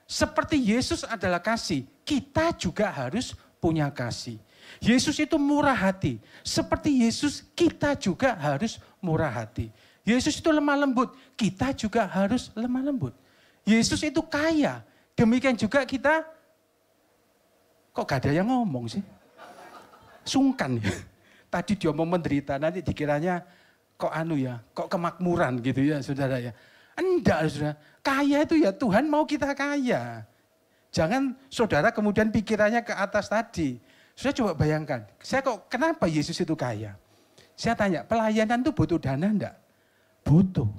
Seperti Yesus adalah kasih, kita juga harus punya kasih. Yesus itu murah hati. Seperti Yesus, kita juga harus murah hati. Yesus itu lemah lembut, kita juga harus lemah lembut. Yesus itu kaya, demikian juga kita. Kok gak ada yang ngomong sih? Sungkan ya. Tadi dia mau menderita, nanti dikiranya kok kok kemakmuran gitu ya saudara ya. Enggak saudara, kaya itu ya Tuhan mau kita kaya. Jangan saudara kemudian pikirannya ke atas tadi. Saudara coba bayangkan, kenapa Yesus itu kaya? Saya tanya, pelayanan itu butuh dana enggak? Butuh.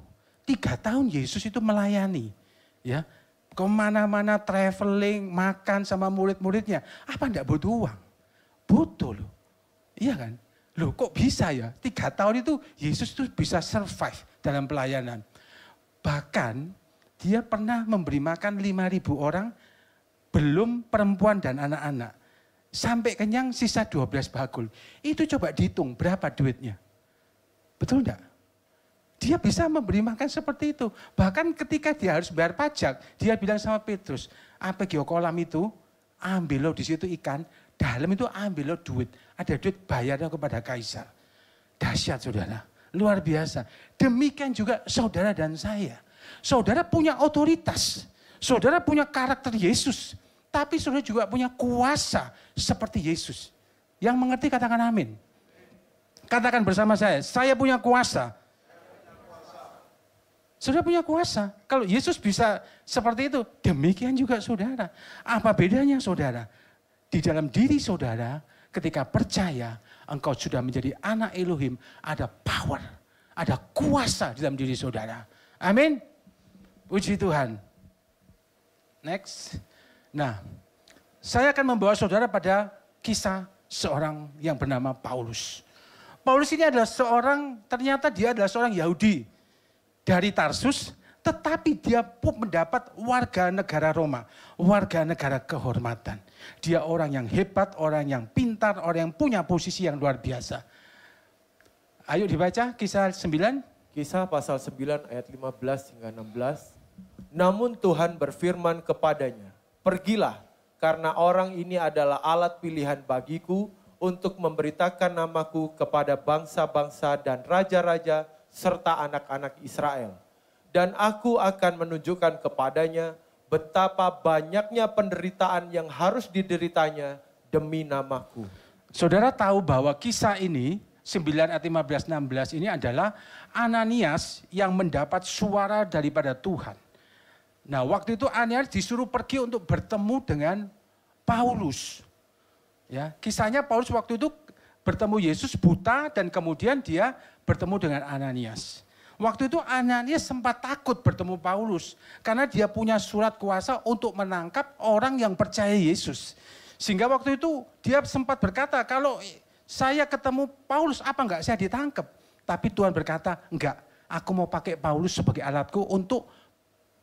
3 tahun Yesus itu melayani. Ya, kemana-mana traveling, makan sama murid-muridnya. Apa enggak butuh uang? Butuh loh. Iya kan? Loh kok bisa ya? 3 tahun itu Yesus itu bisa survive dalam pelayanan. Bahkan dia pernah memberi makan 5.000 orang, belum perempuan dan anak-anak. Sampai kenyang sisa 12 bakul. Itu coba dihitung berapa duitnya. Betul enggak? Dia bisa memberi makan seperti itu. Bahkan ketika dia harus bayar pajak, dia bilang sama Petrus, apa kolam itu, ambil lo di situ ikan, dalam itu ambil lo duit. Ada duit bayarnya kepada kaisar. Dahsyat saudara, luar biasa. Demikian juga saudara dan saya. Saudara punya otoritas, saudara punya karakter Yesus. Tapi saudara juga punya kuasa seperti Yesus. Yang mengerti katakan amin. Katakan bersama saya punya kuasa. Saudara punya kuasa. Kalau Yesus bisa seperti itu, demikian juga saudara. Apa bedanya saudara? Di dalam diri saudara, ketika percaya, engkau sudah menjadi anak Elohim, ada power, ada kuasa di dalam diri saudara. Amin. Puji Tuhan. Next. Nah, saya akan membawa saudara pada kisah seorang yang bernama Paulus. Paulus ini adalah ternyata dia adalah seorang Yahudi dari Tarsus, tetapi dia pun mendapat warga negara Roma, warga negara kehormatan. Dia orang yang hebat, orang yang pintar, orang yang punya posisi yang luar biasa. Ayo dibaca kisah 9. Kisah pasal 9 ayat 15 hingga 16. Namun Tuhan berfirman kepadanya, pergilah, karena orang ini adalah alat pilihan bagiku untuk memberitakan namaku kepada bangsa-bangsa dan raja-raja serta anak-anak Israel. Dan aku akan menunjukkan kepadanya betapa banyaknya penderitaan yang harus dideritanya demi namaku. Saudara tahu bahwa kisah ini, 9 ayat 15-16 ini adalah Ananias yang mendapat suara daripada Tuhan. Nah waktu itu Ananias disuruh pergi untuk bertemu dengan Paulus. Ya, kisahnya Paulus waktu itu bertemu Yesus buta dan kemudian dia bertemu dengan Ananias. Waktu itu Ananias sempat takut bertemu Paulus karena dia punya surat kuasa untuk menangkap orang yang percaya Yesus. Sehingga waktu itu dia sempat berkata, kalau saya ketemu Paulus apa enggak saya ditangkap? Tapi Tuhan berkata, enggak, aku mau pakai Paulus sebagai alatku untuk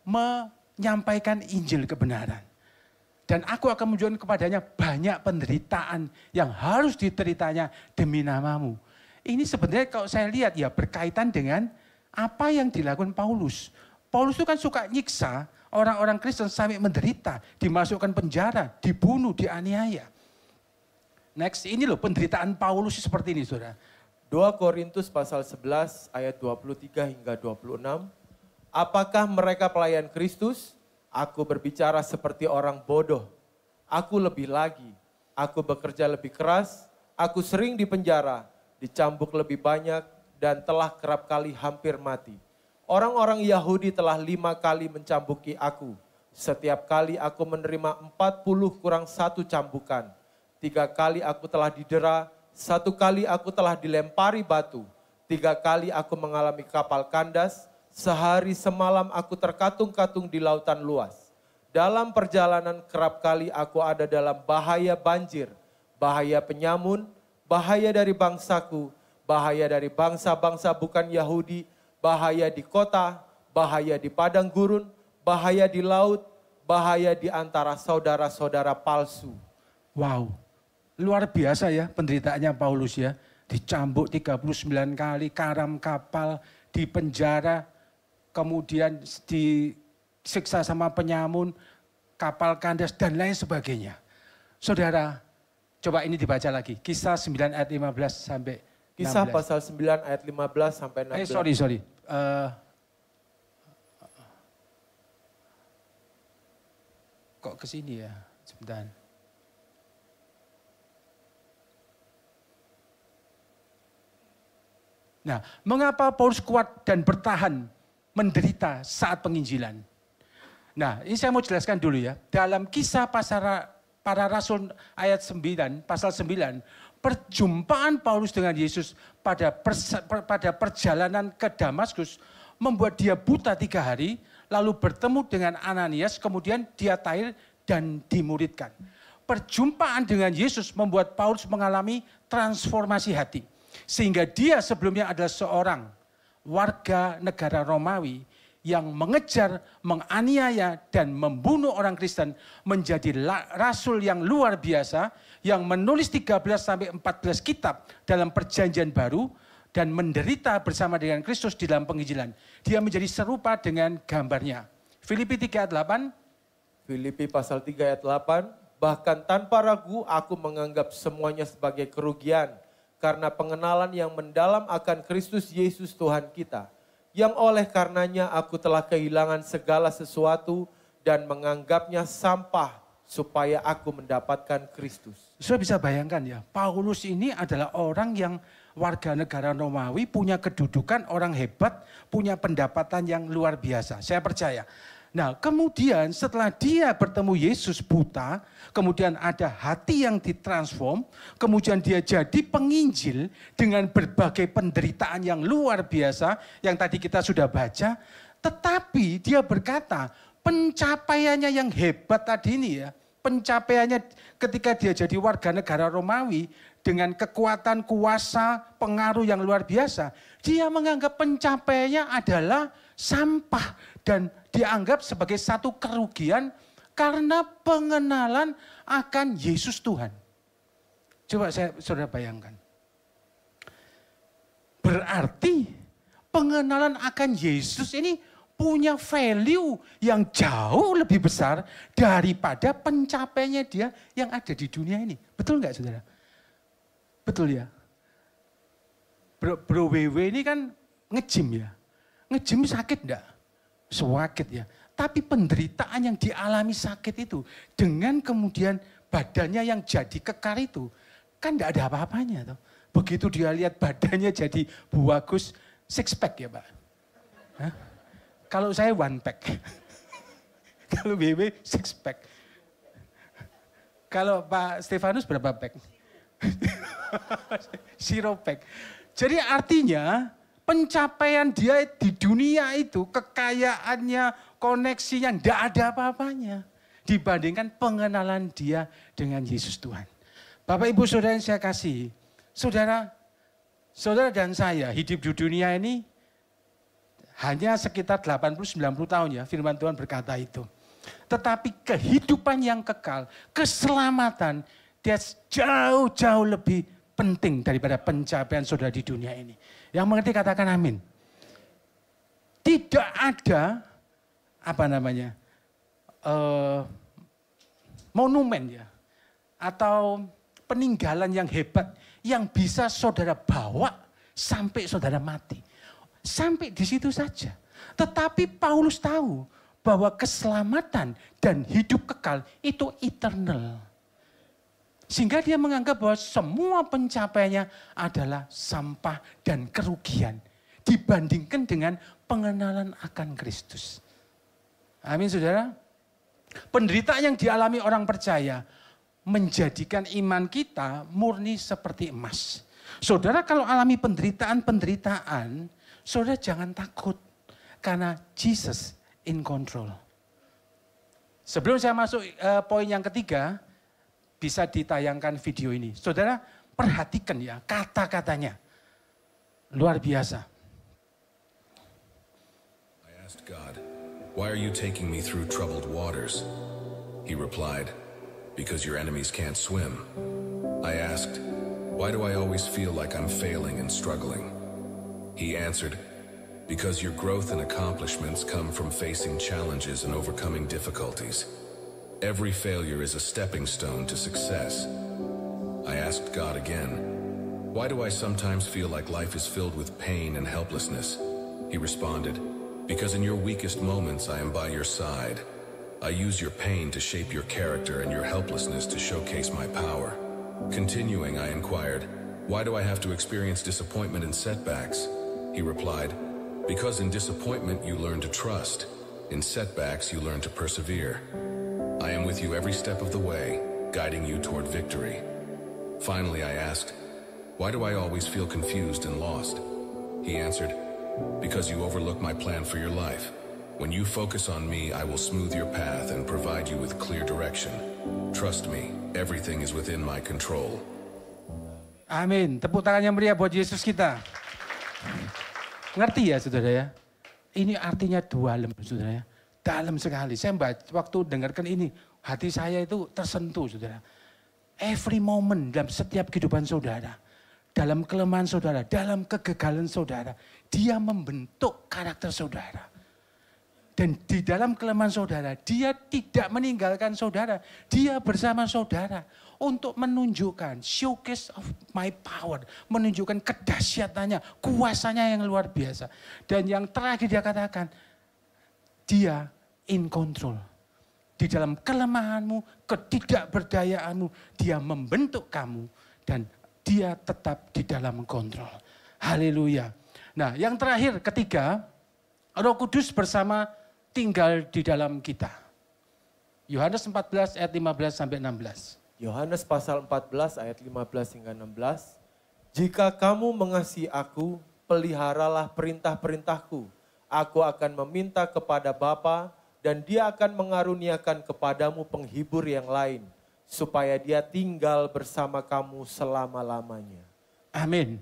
menyampaikan Injil kebenaran. Dan aku akan menunjukkan kepadanya banyak penderitaan yang harus diteritanya demi namamu. Ini sebenarnya kalau saya lihat ya berkaitan dengan apa yang dilakukan Paulus. Paulus itu kan suka nyiksa orang-orang Kristen sampai menderita, dimasukkan penjara, dibunuh, dianiaya. Next, ini loh penderitaan Paulus seperti ini, saudara. 2 Korintus pasal 11 ayat 23 hingga 26. Apakah mereka pelayan Kristus? Aku berbicara seperti orang bodoh. Aku lebih lagi. Aku bekerja lebih keras. Aku sering dipenjara, dicambuk lebih banyak, dan telah kerap kali hampir mati. Orang-orang Yahudi telah 5 kali mencambuki aku. Setiap kali aku menerima 40 kurang 1 cambukan. 3 kali aku telah didera, 1 kali aku telah dilempari batu. 3 kali aku mengalami kapal kandas, sehari semalam aku terkatung-katung di lautan luas. Dalam perjalanan kerap kali aku ada dalam bahaya banjir, bahaya penyamun, bahaya dari bangsaku, bahaya dari bangsa-bangsa bukan Yahudi, bahaya di kota, bahaya di padang gurun, bahaya di laut, bahaya di antara saudara-saudara palsu. Wow, luar biasa ya penderitaannya Paulus ya. Dicambuk 39 kali, karam kapal, di penjara, kemudian disiksa sama penyamun, kapal kandas dan lain sebagainya. Saudara, coba ini dibaca lagi. Kisah 9 ayat 15 sampai 16. Kisah pasal 9 ayat 15 sampai 16. Sorry. Kok ke sini ya? Sebentar. Nah, mengapa Paulus kuat dan bertahan menderita saat penginjilan? Nah, ini saya mau jelaskan dulu ya. Dalam kisah para rasul ayat 9, pasal 9, perjumpaan Paulus dengan Yesus pada perjalanan ke Damaskus membuat dia buta 3 hari, lalu bertemu dengan Ananias, kemudian dia tahir dan dimuridkan. Perjumpaan dengan Yesus membuat Paulus mengalami transformasi hati. Sehingga dia sebelumnya adalah seorang warga negara Romawi yang mengejar, menganiaya, dan membunuh orang Kristen menjadi rasul yang luar biasa yang menulis 13-14 kitab dalam perjanjian baru dan menderita bersama dengan Kristus di dalam penginjilan. Dia menjadi serupa dengan gambarnya. Filipi 3 ayat 8. Filipi pasal 3 ayat 8. Bahkan tanpa ragu aku menganggap semuanya sebagai kerugian karena pengenalan yang mendalam akan Kristus Yesus Tuhan kita, yang oleh karenanya aku telah kehilangan segala sesuatu dan menganggapnya sampah supaya aku mendapatkan Kristus. Saya bisa bayangkan ya, Paulus ini adalah orang yang warga negara Romawi, punya kedudukan, orang hebat, punya pendapatan yang luar biasa. Saya percaya. Nah, kemudian setelah dia bertemu Yesus buta, kemudian ada hati yang ditransform, kemudian dia jadi penginjil dengan berbagai penderitaan yang luar biasa, yang tadi kita sudah baca, tetapi dia berkata, pencapaiannya yang hebat tadi ini ya, pencapaiannya ketika dia jadi warga negara Romawi, dengan kekuatan, kuasa, pengaruh yang luar biasa, dia menganggap pencapaiannya adalah sampah dan dianggap sebagai satu kerugian karena pengenalan akan Yesus Tuhan. Coba saudara bayangkan. Berarti pengenalan akan Yesus ini punya value yang jauh lebih besar daripada pencapaiannya dia yang ada di dunia ini. Betul nggak saudara? Betul ya. Bro WW ini kan nge-gym ya. Nge-gym sakit enggak? Sakit ya. Tapi penderitaan yang dialami sakit itu dengan kemudian badannya yang jadi kekar itu kan enggak ada apa-apanya toh. Begitu dia lihat badannya jadi bagus, six pack ya Pak. Hah? Kalau saya one pack. Kalau WW six pack. Kalau Pak Stefanus berapa pack? Zero pack. Jadi artinya pencapaian dia di dunia itu, kekayaannya, koneksinya, tidak ada apa-apanya. Dibandingkan pengenalan dia dengan Yesus Tuhan. Bapak Ibu Saudara yang saya kasih, saudara dan saya hidup di dunia ini hanya sekitar 80-90 tahun ya, firman Tuhan berkata itu. Tetapi kehidupan yang kekal, keselamatan, dia jauh-jauh lebih penting daripada pencapaian saudara di dunia ini. Yang mengerti katakan amin. Tidak ada monumen ya, atau peninggalan yang hebat yang bisa saudara bawa sampai saudara mati. Sampai di situ saja. Tetapi Paulus tahu bahwa keselamatan dan hidup kekal itu eternal. Sehingga dia menganggap bahwa semua pencapaiannya adalah sampah dan kerugian dibandingkan dengan pengenalan akan Kristus. Amin, saudara. Penderitaan yang dialami orang percaya menjadikan iman kita murni seperti emas. Saudara kalau alami penderitaan, saudara jangan takut karena Jesus in control. Sebelum saya masuk poin yang ketiga, bisa ditayangkan video ini. Saudara perhatikan ya kata-katanya. Luar biasa. I asked God, "Why are you taking me through troubled waters?" He replied, "Because your enemies can't swim." I asked, "Why do I always feel like I'm failing and struggling?" He answered, "Because your growth and accomplishments come from facing challenges and overcoming difficulties. Every failure is a stepping stone to success." I asked God again, "Why do I sometimes feel like life is filled with pain and helplessness?" He responded, "Because in your weakest moments I am by your side. I use your pain to shape your character and your helplessness to showcase my power." Continuing, I inquired, "Why do I have to experience disappointment and setbacks?" He replied, "Because in disappointment you learn to trust. In setbacks you learn to persevere. I am with you every step of the way, guiding you toward victory." Finally, I asked, "Why do I always feel confused and lost?" He answered, "Because you overlook my plan for your life. When you focus on me, I will smooth your path and provide you with clear direction. Trust me, everything is within my control." Amin. Tepuk tangan yang meriah buat Yesus kita. Ngerti ya saudara ya? Ini artinya dalam saudara ya. Dalam sekali. Saya waktu dengarkan ini, hati saya itu tersentuh saudara. Every moment dalam setiap kehidupan saudara. Dalam kelemahan saudara, dalam kegagalan saudara. Dia membentuk karakter saudara. Dan di dalam kelemahan saudara, dia tidak meninggalkan saudara. Dia bersama saudara. Untuk menunjukkan showcase of my power. Menunjukkan kedahsyatannya, kuasanya yang luar biasa. Dan yang terakhir dia katakan, dia in control. Di dalam kelemahanmu, ketidakberdayaanmu, dia membentuk kamu. Dan dia tetap di dalam kontrol. Haleluya. Nah yang terakhir ketiga, Roh Kudus bersama tinggal di dalam kita. Yohanes 14 ayat 15 sampai 16. Yohanes pasal 14 ayat 15 hingga 16. "Jika kamu mengasihi aku, peliharalah perintah-perintahku. Aku akan meminta kepada Bapa dan dia akan mengaruniakan kepadamu penghibur yang lain, supaya dia tinggal bersama kamu selama-lamanya." Amin.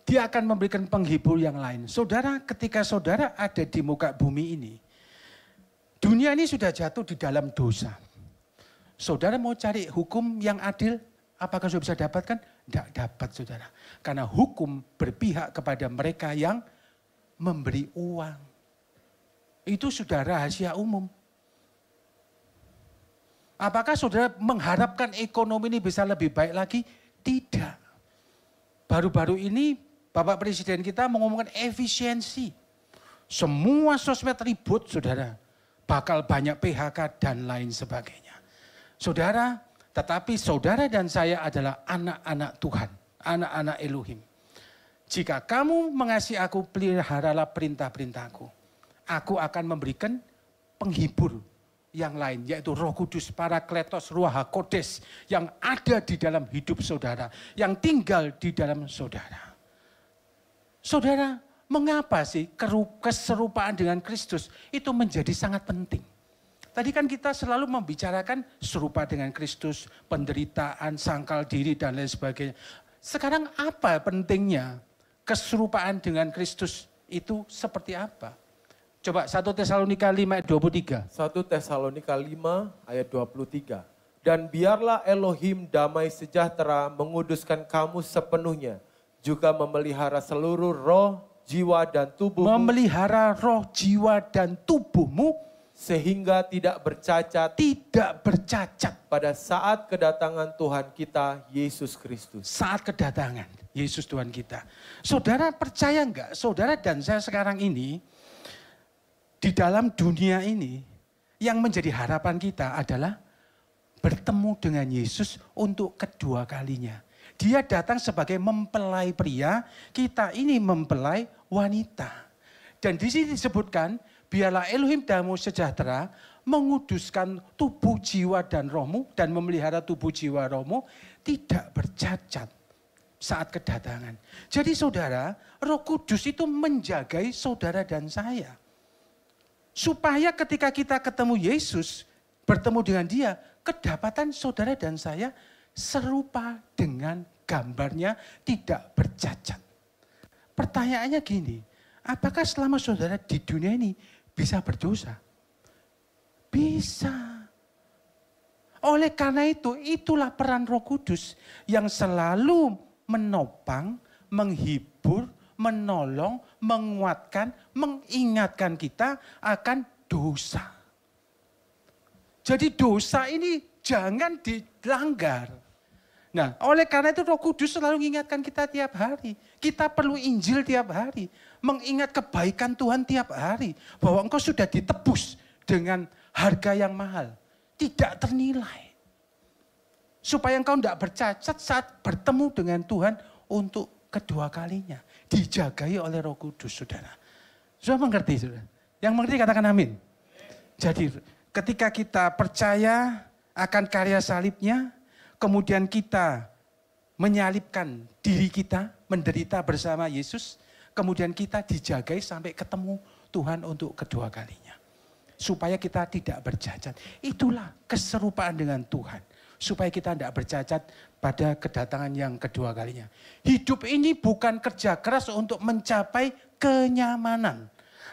Dia akan memberikan penghibur yang lain. Saudara, ketika saudara ada di muka bumi ini, dunia ini sudah jatuh di dalam dosa. Saudara mau cari hukum yang adil, apakah saudara bisa dapatkan? Tidak dapat saudara. Karena hukum berpihak kepada mereka yang memberi uang. Itu sudah rahasia umum. Apakah saudara mengharapkan ekonomi ini bisa lebih baik lagi? Tidak. Baru-baru ini Bapak Presiden kita mengumumkan efisiensi. Semua sosmed ribut saudara. Bakal banyak PHK dan lain sebagainya. Saudara, tetapi saudara dan saya adalah anak-anak Tuhan. Anak-anak Elohim. Jika kamu mengasihi aku, peliharalah perintah-perintahku. Aku akan memberikan penghibur yang lain, yaitu Roh Kudus, Parakletos, Ruach HaKodes yang ada di dalam hidup saudara, yang tinggal di dalam saudara. Saudara, mengapa sih keserupaan dengan Kristus itu menjadi sangat penting? Tadi kan kita selalu membicarakan serupa dengan Kristus, penderitaan, sangkal diri dan lain sebagainya. Sekarang apa pentingnya keserupaan dengan Kristus itu seperti apa? Coba 1 Tesalonika 5 ayat 23. 1 Tesalonika 5 ayat 23. "Dan biarlah Elohim damai sejahtera menguduskan kamu sepenuhnya, juga memelihara seluruh roh, jiwa dan tubuhmu." Memelihara roh, jiwa dan tubuhmu sehingga tidak bercacat pada saat kedatangan Tuhan kita Yesus Kristus. Saat kedatangan Yesus Tuhan kita. Saudara percaya enggak? Saudara dan saya sekarang ini di dalam dunia ini yang menjadi harapan kita adalah bertemu dengan Yesus untuk kedua kalinya. Dia datang sebagai mempelai pria, kita ini mempelai wanita. Dan di sini disebutkan, biarlah Elohim damai sejahtera menguduskan tubuh, jiwa, dan rohmu, dan memelihara tubuh, jiwa, rohmu tidak bercacat saat kedatangan. Jadi saudara, Roh Kudus itu menjagai saudara dan saya. Supaya ketika kita ketemu Yesus, bertemu dengan dia, kedapatan saudara dan saya serupa dengan gambarnya, tidak bercacat. Pertanyaannya gini, apakah selama saudara di dunia ini bisa berdosa? Bisa. Oleh karena itu, itulah peran Roh Kudus yang selalu menopang, menghibur, menolong, menguatkan, mengingatkan kita akan dosa. Jadi dosa ini jangan dilanggar. Nah, oleh karena itu Roh Kudus selalu mengingatkan kita tiap hari. Kita perlu Injil tiap hari. Mengingat kebaikan Tuhan tiap hari. Bahwa engkau sudah ditebus dengan harga yang mahal. Tidak ternilai. Supaya engkau tidak bercacat saat bertemu dengan Tuhan untuk kedua kalinya. Dijagai oleh Roh Kudus, saudara. Sudah mengerti, saudara? Yang mengerti katakan amin. Jadi ketika kita percaya akan karya salibnya, kemudian kita menyalibkan diri kita, menderita bersama Yesus, kemudian kita dijagai sampai ketemu Tuhan untuk kedua kalinya. Supaya kita tidak bercacat. Itulah keserupaan dengan Tuhan. Supaya kita tidak bercacat pada kedatangan yang kedua kalinya. Hidup ini bukan kerja keras untuk mencapai kenyamanan.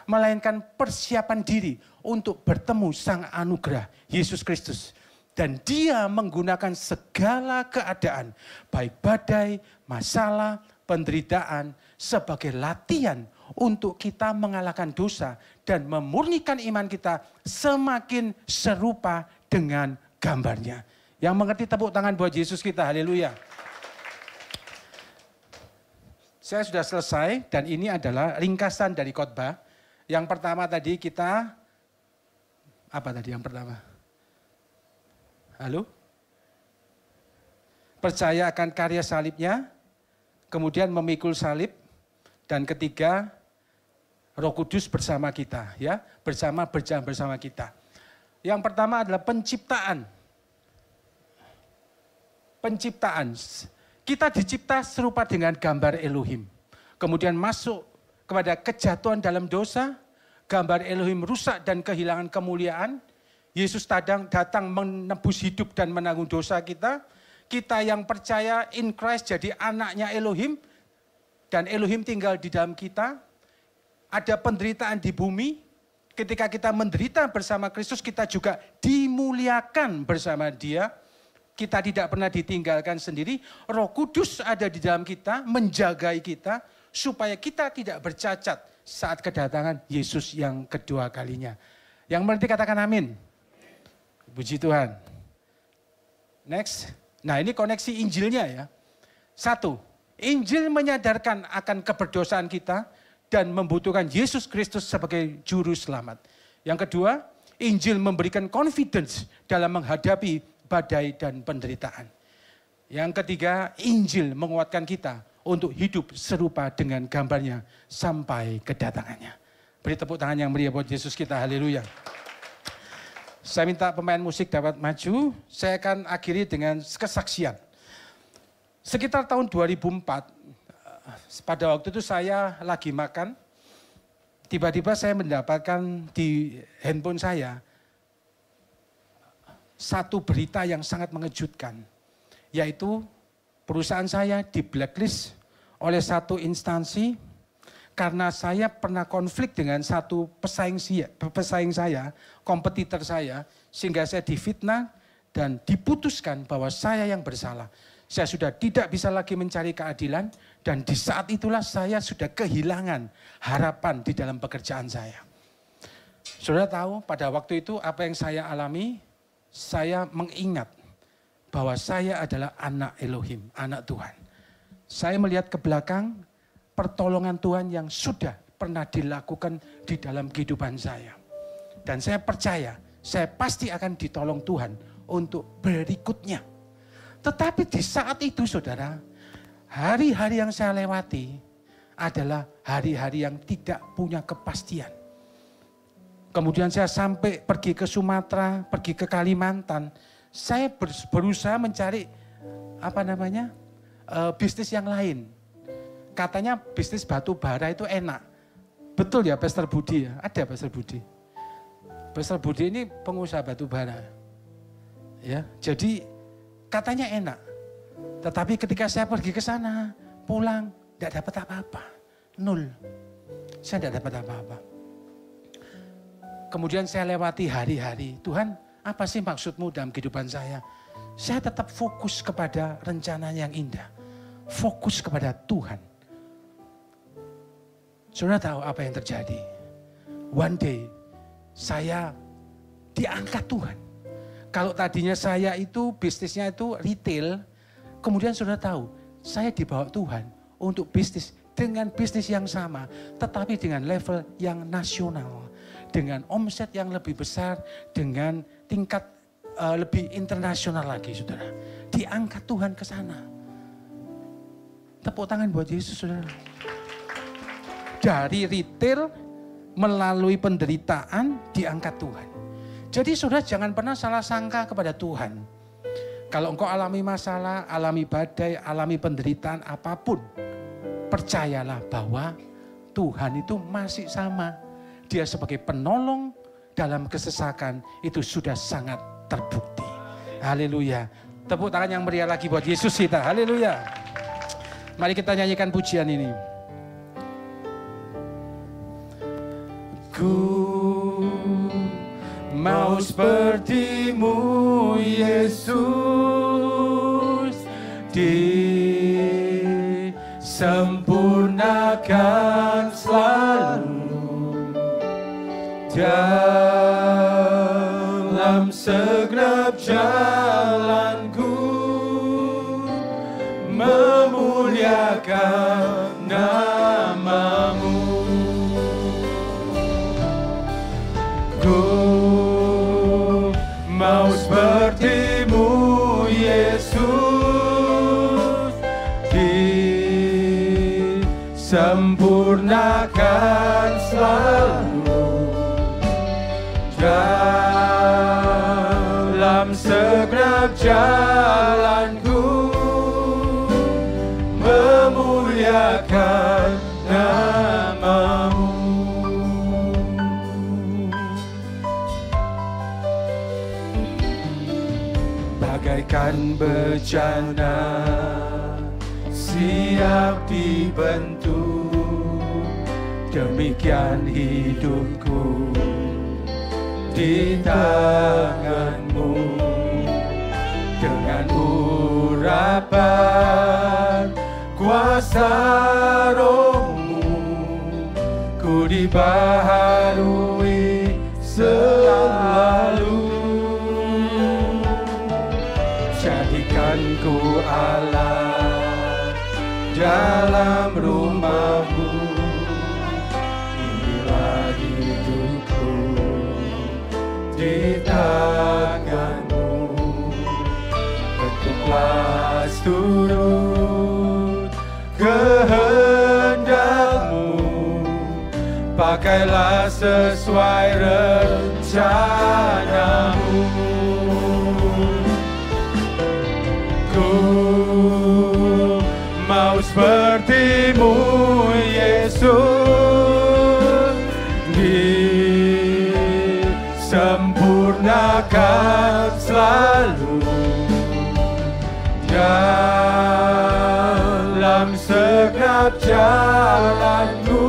Melainkan persiapan diri untuk bertemu Sang Anugerah, Yesus Kristus. Dan dia menggunakan segala keadaan, baik badai, masalah, penderitaan, sebagai latihan untuk kita mengalahkan dosa dan memurnikan iman kita semakin serupa dengan gambarnya. Yang mengerti tepuk tangan buat Yesus kita, haleluya. Saya sudah selesai dan ini adalah ringkasan dari khotbah. Yang pertama tadi kita, apa tadi yang pertama? Halo? Percaya akan karya salibnya, kemudian memikul salib, dan ketiga, Roh Kudus bersama kita, ya, berjalan bersama kita. Yang pertama adalah penciptaan. Kita dicipta serupa dengan gambar Elohim. Kemudian masuk kepada kejatuhan dalam dosa, gambar Elohim rusak dan kehilangan kemuliaan. Yesus datang menebus hidup dan menanggung dosa kita. Kita yang percaya in Christ jadi anaknya Elohim. Dan Elohim tinggal di dalam kita. Ada penderitaan di bumi. Ketika kita menderita bersama Kristus, kita juga dimuliakan bersama Dia. Kita tidak pernah ditinggalkan sendiri. Roh Kudus ada di dalam kita, menjagai kita. Supaya kita tidak bercacat saat kedatangan Yesus yang kedua kalinya. Yang mengerti katakan amin. Puji Tuhan. Next. Nah ini koneksi Injilnya ya. 1. Injil menyadarkan akan keberdosaan kita dan membutuhkan Yesus Kristus sebagai juru selamat. Yang kedua, Injil memberikan confidence dalam menghadapi badai dan penderitaan. Yang ketiga, Injil menguatkan kita untuk hidup serupa dengan gambarnya sampai kedatangannya. Beri tepuk tangan yang meriah buat Yesus kita, haleluya. Saya minta pemain musik dapat maju, saya akan akhiri dengan kesaksian. Sekitar tahun 2004, pada waktu itu saya lagi makan, tiba-tiba saya mendapatkan di handphone saya satu berita yang sangat mengejutkan, yaitu perusahaan saya di blacklist oleh satu instansi karena saya pernah konflik dengan satu pesaing saya, kompetitor saya, sehingga saya difitnah dan diputuskan bahwa saya yang bersalah. Saya sudah tidak bisa lagi mencari keadilan dan di saat itulah saya sudah kehilangan harapan di dalam pekerjaan saya. Saudara tahu pada waktu itu apa yang saya alami, saya mengingat bahwa saya adalah anak Elohim, anak Tuhan. Saya melihat ke belakang pertolongan Tuhan yang sudah pernah dilakukan di dalam kehidupan saya. Dan saya percaya, saya pasti akan ditolong Tuhan untuk berikutnya. Tetapi di saat itu saudara, hari-hari yang saya lewati adalah hari-hari yang tidak punya kepastian. Kemudian saya sampai pergi ke Sumatera, pergi ke Kalimantan. Saya berusaha mencari bisnis yang lain. Katanya bisnis batu bara itu enak. Betul ya Pastor Budi ya? Ada Pastor Budi. Pastor Budi ini pengusaha batu bara. Ya, jadi katanya enak. Tetapi ketika saya pergi ke sana, pulang tidak dapat apa-apa. Nol. Saya tidak dapat apa-apa. Kemudian saya lewati hari-hari. Tuhan, apa sih maksudmu dalam kehidupan saya? Saya tetap fokus kepada rencana yang indah. Fokus kepada Tuhan. Saudara tahu apa yang terjadi? One day, saya diangkat Tuhan. Kalau tadinya saya itu bisnisnya itu retail, kemudian saudara tahu, saya dibawa Tuhan untuk bisnis dengan bisnis yang sama, tetapi dengan level yang nasional, dengan omset yang lebih besar, dengan tingkat lebih internasional lagi, saudara. Diangkat Tuhan ke sana. Tepuk tangan buat Yesus, saudara. Dari retail melalui penderitaan diangkat Tuhan. Jadi saudara jangan pernah salah sangka kepada Tuhan. Kalau engkau alami masalah, alami badai, alami penderitaan apapun, percayalah bahwa Tuhan itu masih sama. Dia sebagai penolong dalam kesesakan itu sudah sangat terbukti. Haleluya. Tepuk tangan yang meriah lagi buat Yesus kita. Haleluya. Mari kita nyanyikan pujian ini. Ku mau seperti-Mu Yesus, disempurnakan selalu dalam segenap jalanku, memuliakan nama-Mu. Ku mau seperti-Mu Yesus, disempurnakan selalu dalam segenap jalanku, memuliakan nama-Mu. Bagaikan bejana siap dibentuk, demikian hidupku di tangan-Mu. Dengan urapan kuasa Roh-Mu, ku dibaharui selalu. Jadikan ku Allah dalam rumah-Mu, inilah hidupku di tangan-Mu. Bentuklah seturut kehendak-Mu, pakailah sesuai rencana-Mu. Ku mau seperti-Mu Yesus, disempurnakan selalu dalam segenap jalanku,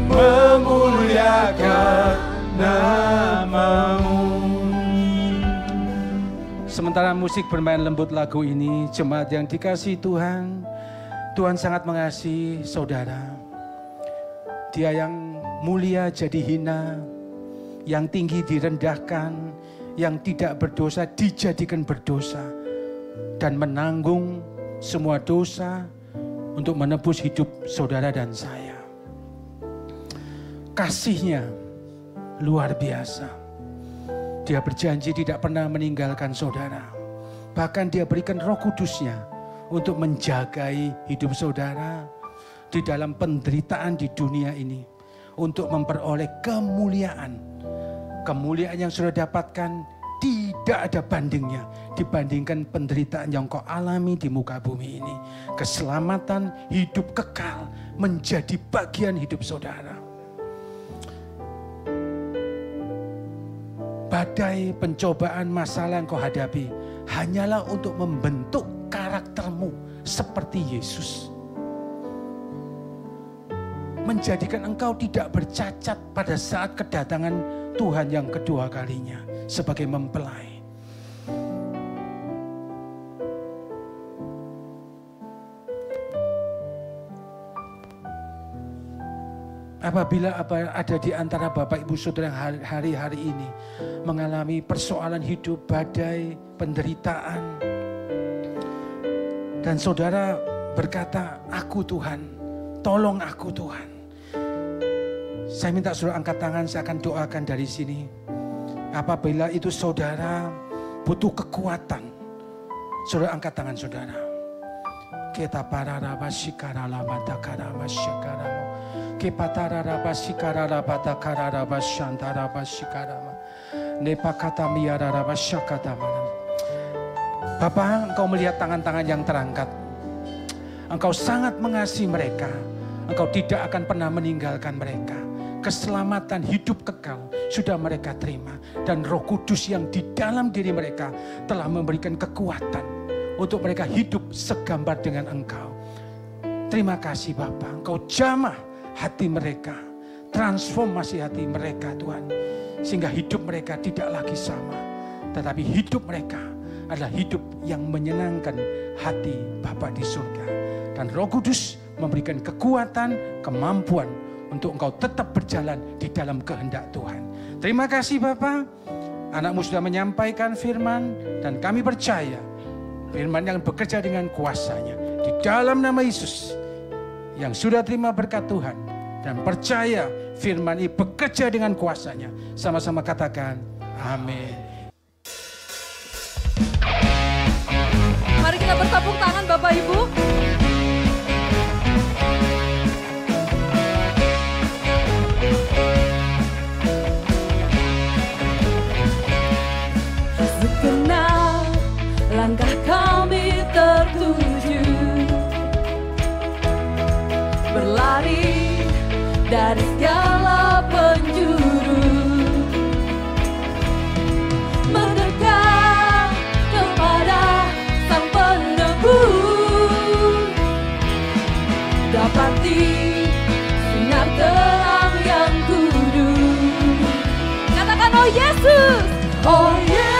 memuliakan nama-Mu. Sementara musik bermain lembut lagu ini, jemaat yang dikasihi Tuhan, Tuhan sangat mengasihi saudara. Dia yang mulia jadi hina, yang tinggi direndahkan, yang tidak berdosa dijadikan berdosa, dan menanggung semua dosa untuk menebus hidup saudara dan saya. Kasih-Nya luar biasa. Dia berjanji tidak pernah meninggalkan saudara. Bahkan Dia berikan Roh Kudus-Nya untuk menjagai hidup saudara di dalam penderitaan di dunia ini, untuk memperoleh kemuliaan. Kemuliaan yang sudah dapatkan tidak ada bandingnya dibandingkan penderitaan yang kau alami di muka bumi ini. Keselamatan hidup kekal menjadi bagian hidup saudara. Badai, pencobaan, masalah yang kau hadapi hanyalah untuk membentuk karaktermu seperti Yesus. Menjadikan engkau tidak bercacat pada saat kedatangan Tuhan yang kedua kalinya sebagai mempelai. Apabila ada di antara Bapak Ibu Saudara yang hari-hari ini mengalami persoalan hidup, badai, penderitaan, dan saudara berkata, "Aku Tuhan, tolong aku Tuhan." Saya minta saudara angkat tangan, saya akan doakan dari sini. Apabila itu saudara butuh kekuatan, saudara angkat tangan saudara. Kita pararaba shikaralaba takaraba shikarama. Kepatararaba shikaralaba takaraba shantaraba shikarama. Nepakata miyararaba shakatama. Bapak, Engkau melihat tangan-tangan yang terangkat. Engkau sangat mengasihi mereka. Engkau tidak akan pernah meninggalkan mereka. Keselamatan hidup kekal sudah mereka terima. Dan Roh Kudus yang di dalam diri mereka telah memberikan kekuatan untuk mereka hidup segambar dengan Engkau. Terima kasih Bapa, Engkau jamah hati mereka, transformasi hati mereka Tuhan. Sehingga hidup mereka tidak lagi sama, tetapi hidup mereka adalah hidup yang menyenangkan hati Bapa di surga. Dan Roh Kudus memberikan kekuatan, kemampuan untuk engkau tetap berjalan di dalam kehendak Tuhan. Terima kasih Bapa. Anakmu sudah menyampaikan firman dan kami percaya firman yang bekerja dengan kuasanya. Di dalam nama Yesus yang sudah terima berkat Tuhan dan percaya firman ini bekerja dengan kuasanya. Sama-sama katakan amin. Mari kita bertepuk tangan Bapak Ibu. Segenap langkah kami tertuju, berlari dari segala penjuru, mendekat kepada Sang Penebus, dapati sinar terang yang kudus. Katakan oh Yesus, oh Yesus,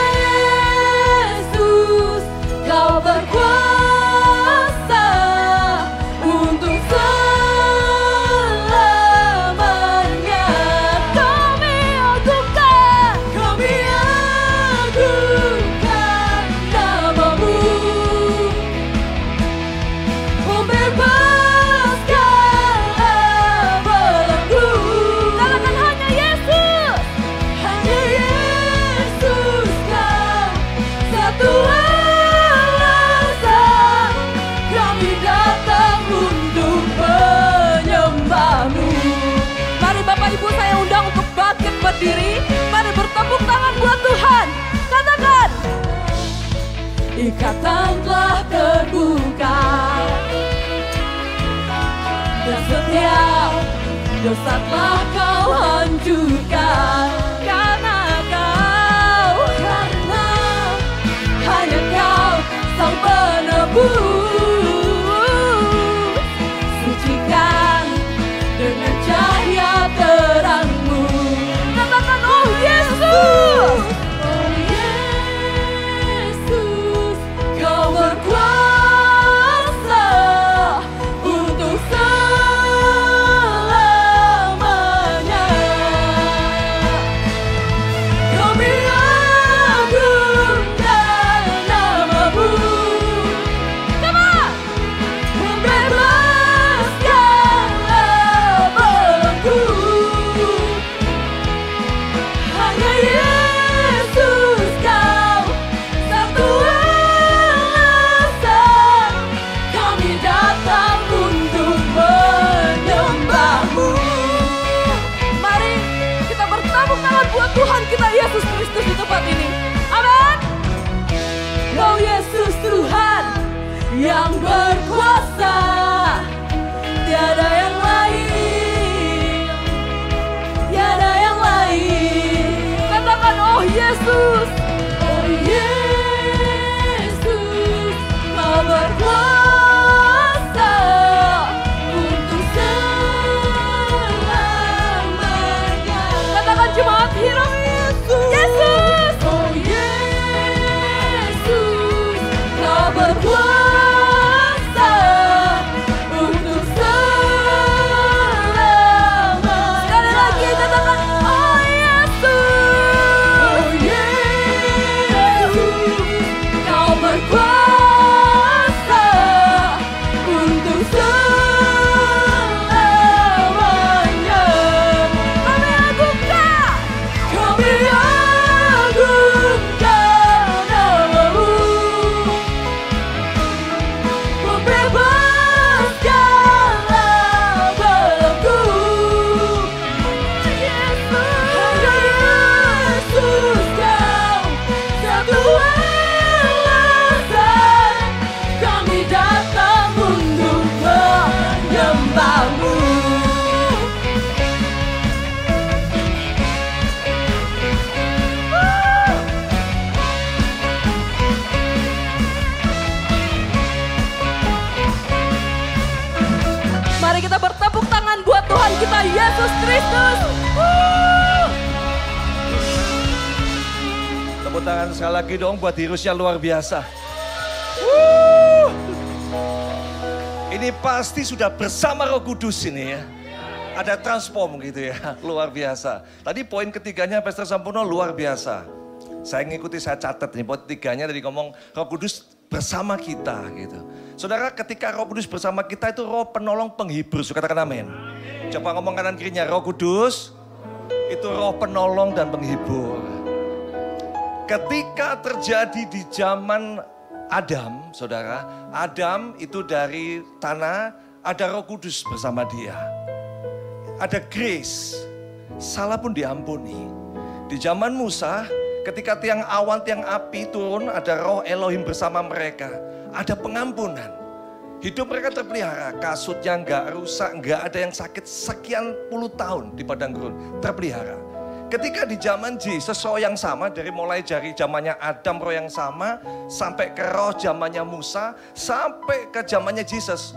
Kau berkuasa untuk selamanya. Kami agungkan namamu, membebaskan belenggu. Katakan hanya Yesus, Kau satu alasan kami datang untuk menyembah-Mu. Mari Bapak Ibu saya undang untuk bangkit berdiri. Mari bertepuk tangan buat Tuhan. Katakan, ikatan telah terbuka dan setiap dosa telah Kau hancurkan. Karena hanya Kau Sang Penebus, sucikan dengan cahaya terang-Mu. Katakan oh Yesus, oh Yesus, Kau berkuasa untuk selamanya. Tuhan kita Yesus Kristus di tempat ini. Amin. Kau Yesus Tuhan yang berkuasa, tiada yang lain, tiada yang lain. Katakan oh Yesus, oh Yesus, kau berkuasa untuk selamanya. Katakan jemaat hidup Yesus, Yesus, oh Yesus, kau berkuasa untuk selamanya. Sekali lagi katakan oh Yesus, oh Yesus, kau berkuasa untuk selamanya. Kami agungkan, kami agungkan namamu, membebaskanlah belenggu. Hanya Yesus kau satu alasan kami datang untuk menyembahmu. Mari kita bertepuk tangan buat Tuhan kita Yesus Kristus. Tepuk tangan sekali lagi dong buat Hirus yang luar biasa. Ini pasti sudah bersama Roh Kudus ini ya. Ada transform gitu ya, luar biasa. Tadi poin ketiganya Pastor Sampurno luar biasa. Saya ngikuti, saya catat nih, poin ketiganya tadi ngomong Roh Kudus bersama kita gitu. Saudara, ketika Roh Kudus bersama kita itu Roh penolong penghibur, katakan amin. Coba ngomong kanan kirinya, Roh Kudus itu Roh penolong dan penghibur. Ketika terjadi di zaman Adam, saudara, Adam itu dari tanah, ada Roh Kudus bersama dia. Ada grace, salah pun diampuni. Di zaman Musa, ketika tiang awan, tiang api turun, ada roh Elohim bersama mereka. Ada pengampunan. Hidup mereka terpelihara, kasutnya enggak rusak, enggak ada yang sakit sekian puluh tahun di padang gurun, terpelihara. Ketika di zaman Yesus, roh yang sama, dari mulai dari zamannya Adam roh yang sama, sampai ke roh zamannya Musa, sampai ke zamannya Yesus.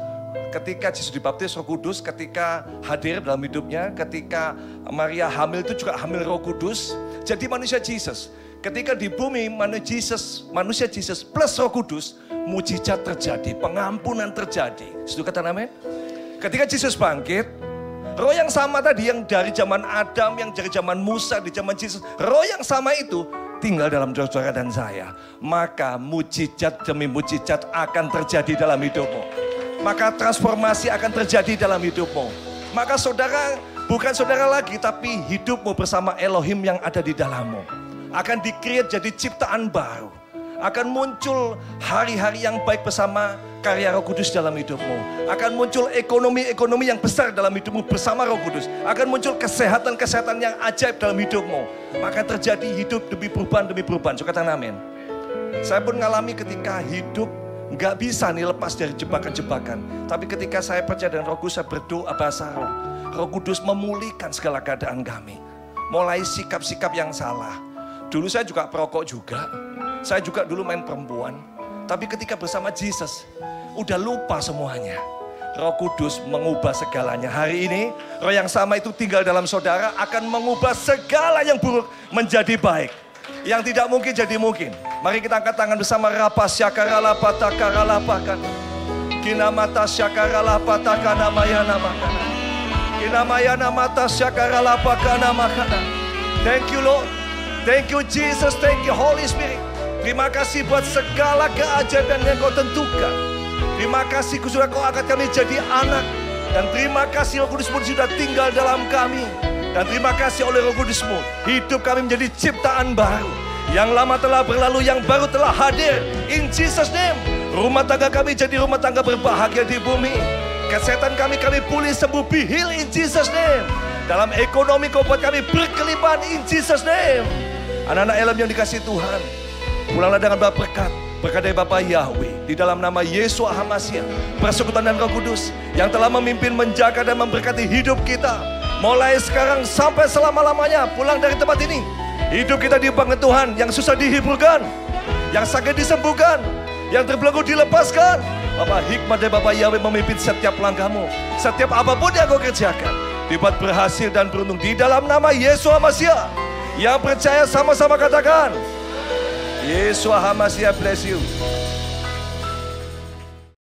Ketika Yesus dibaptis Roh Kudus, ketika hadir dalam hidupnya, ketika Maria hamil itu juga hamil Roh Kudus. Jadi manusia Yesus. Ketika di bumi manusia Yesus plus Roh Kudus, mujizat terjadi, pengampunan terjadi. Setuju kata amin? Ketika Yesus bangkit, roh yang sama tadi yang dari zaman Adam, yang dari zaman Musa, di zaman Yesus, roh yang sama itu tinggal dalam saudara dan saya. Maka mujizat demi mujizat akan terjadi dalam hidupmu. Maka transformasi akan terjadi dalam hidupmu. Maka saudara, bukan saudara lagi, tapi hidupmu bersama Elohim yang ada di dalammu. Akan di-create jadi ciptaan baru. Akan muncul hari-hari yang baik bersama karya Roh Kudus dalam hidupmu. Akan muncul ekonomi yang besar dalam hidupmu bersama Roh Kudus. Akan muncul kesehatan yang ajaib dalam hidupmu. Maka terjadi hidup demi perubahan. So katakan amin. Saya pun mengalami ketika hidup nggak bisa nih lepas dari jebakan-jebakan. Tapi ketika saya percaya dengan Roh Kudus, saya berdoa bahasa roh. Roh Kudus memulihkan segala keadaan kami. Mulai sikap-sikap yang salah. Dulu saya juga perokok juga. Saya juga dulu main perempuan. Tapi ketika bersama Yesus, udah lupa semuanya. Roh Kudus mengubah segalanya. Hari ini, roh yang sama itu tinggal dalam saudara, akan mengubah segala yang buruk menjadi baik. Yang tidak mungkin jadi mungkin. Mari kita angkat tangan bersama. Rapa syakarala patakara pakan. Kinamata syakarala patakana mayana makana. Kinamayana mata syakarala pakana makana. Thank you Lord. Thank you Jesus. Thank you Holy Spirit. Terima kasih buat segala keajaiban yang kau tentukan. Terima kasih sudah kau angkat kami jadi anak. Dan terima kasih Roh Kudus pun sudah tinggal dalam kami. Dan terima kasih oleh Roh Kudus-Mu, hidup kami menjadi ciptaan baru. Yang lama telah berlalu, yang baru telah hadir. In Jesus name, rumah tangga kami jadi rumah tangga berbahagia di bumi. Kesehatan kami pulih sembuh, be healed in Jesus name. Dalam ekonomi kau buat kami berkelimpahan Tuhan, in Jesus name. Anak-anak Elam yang dikasihi Tuhan, pulanglah dengan berkat. Berkat dari Bapa Yahweh, di dalam nama Yesua HaMasiah, persekutuan dan Roh Kudus yang telah memimpin, menjaga dan memberkati hidup kita. Mulai sekarang sampai selama-lamanya, pulang dari tempat ini, hidup kita diubahkan Tuhan. Yang susah dihiburkan, yang sakit disembuhkan, yang terbelenggu dilepaskan. Bapak, hikmat dari Bapa Yahweh memimpin setiap langkahmu. Setiap apapun yang kau kerjakan, dibuat berhasil dan beruntung di dalam nama Yesua HaMasiah. Yang percaya sama-sama katakan, Yesua HaMasiah bless you.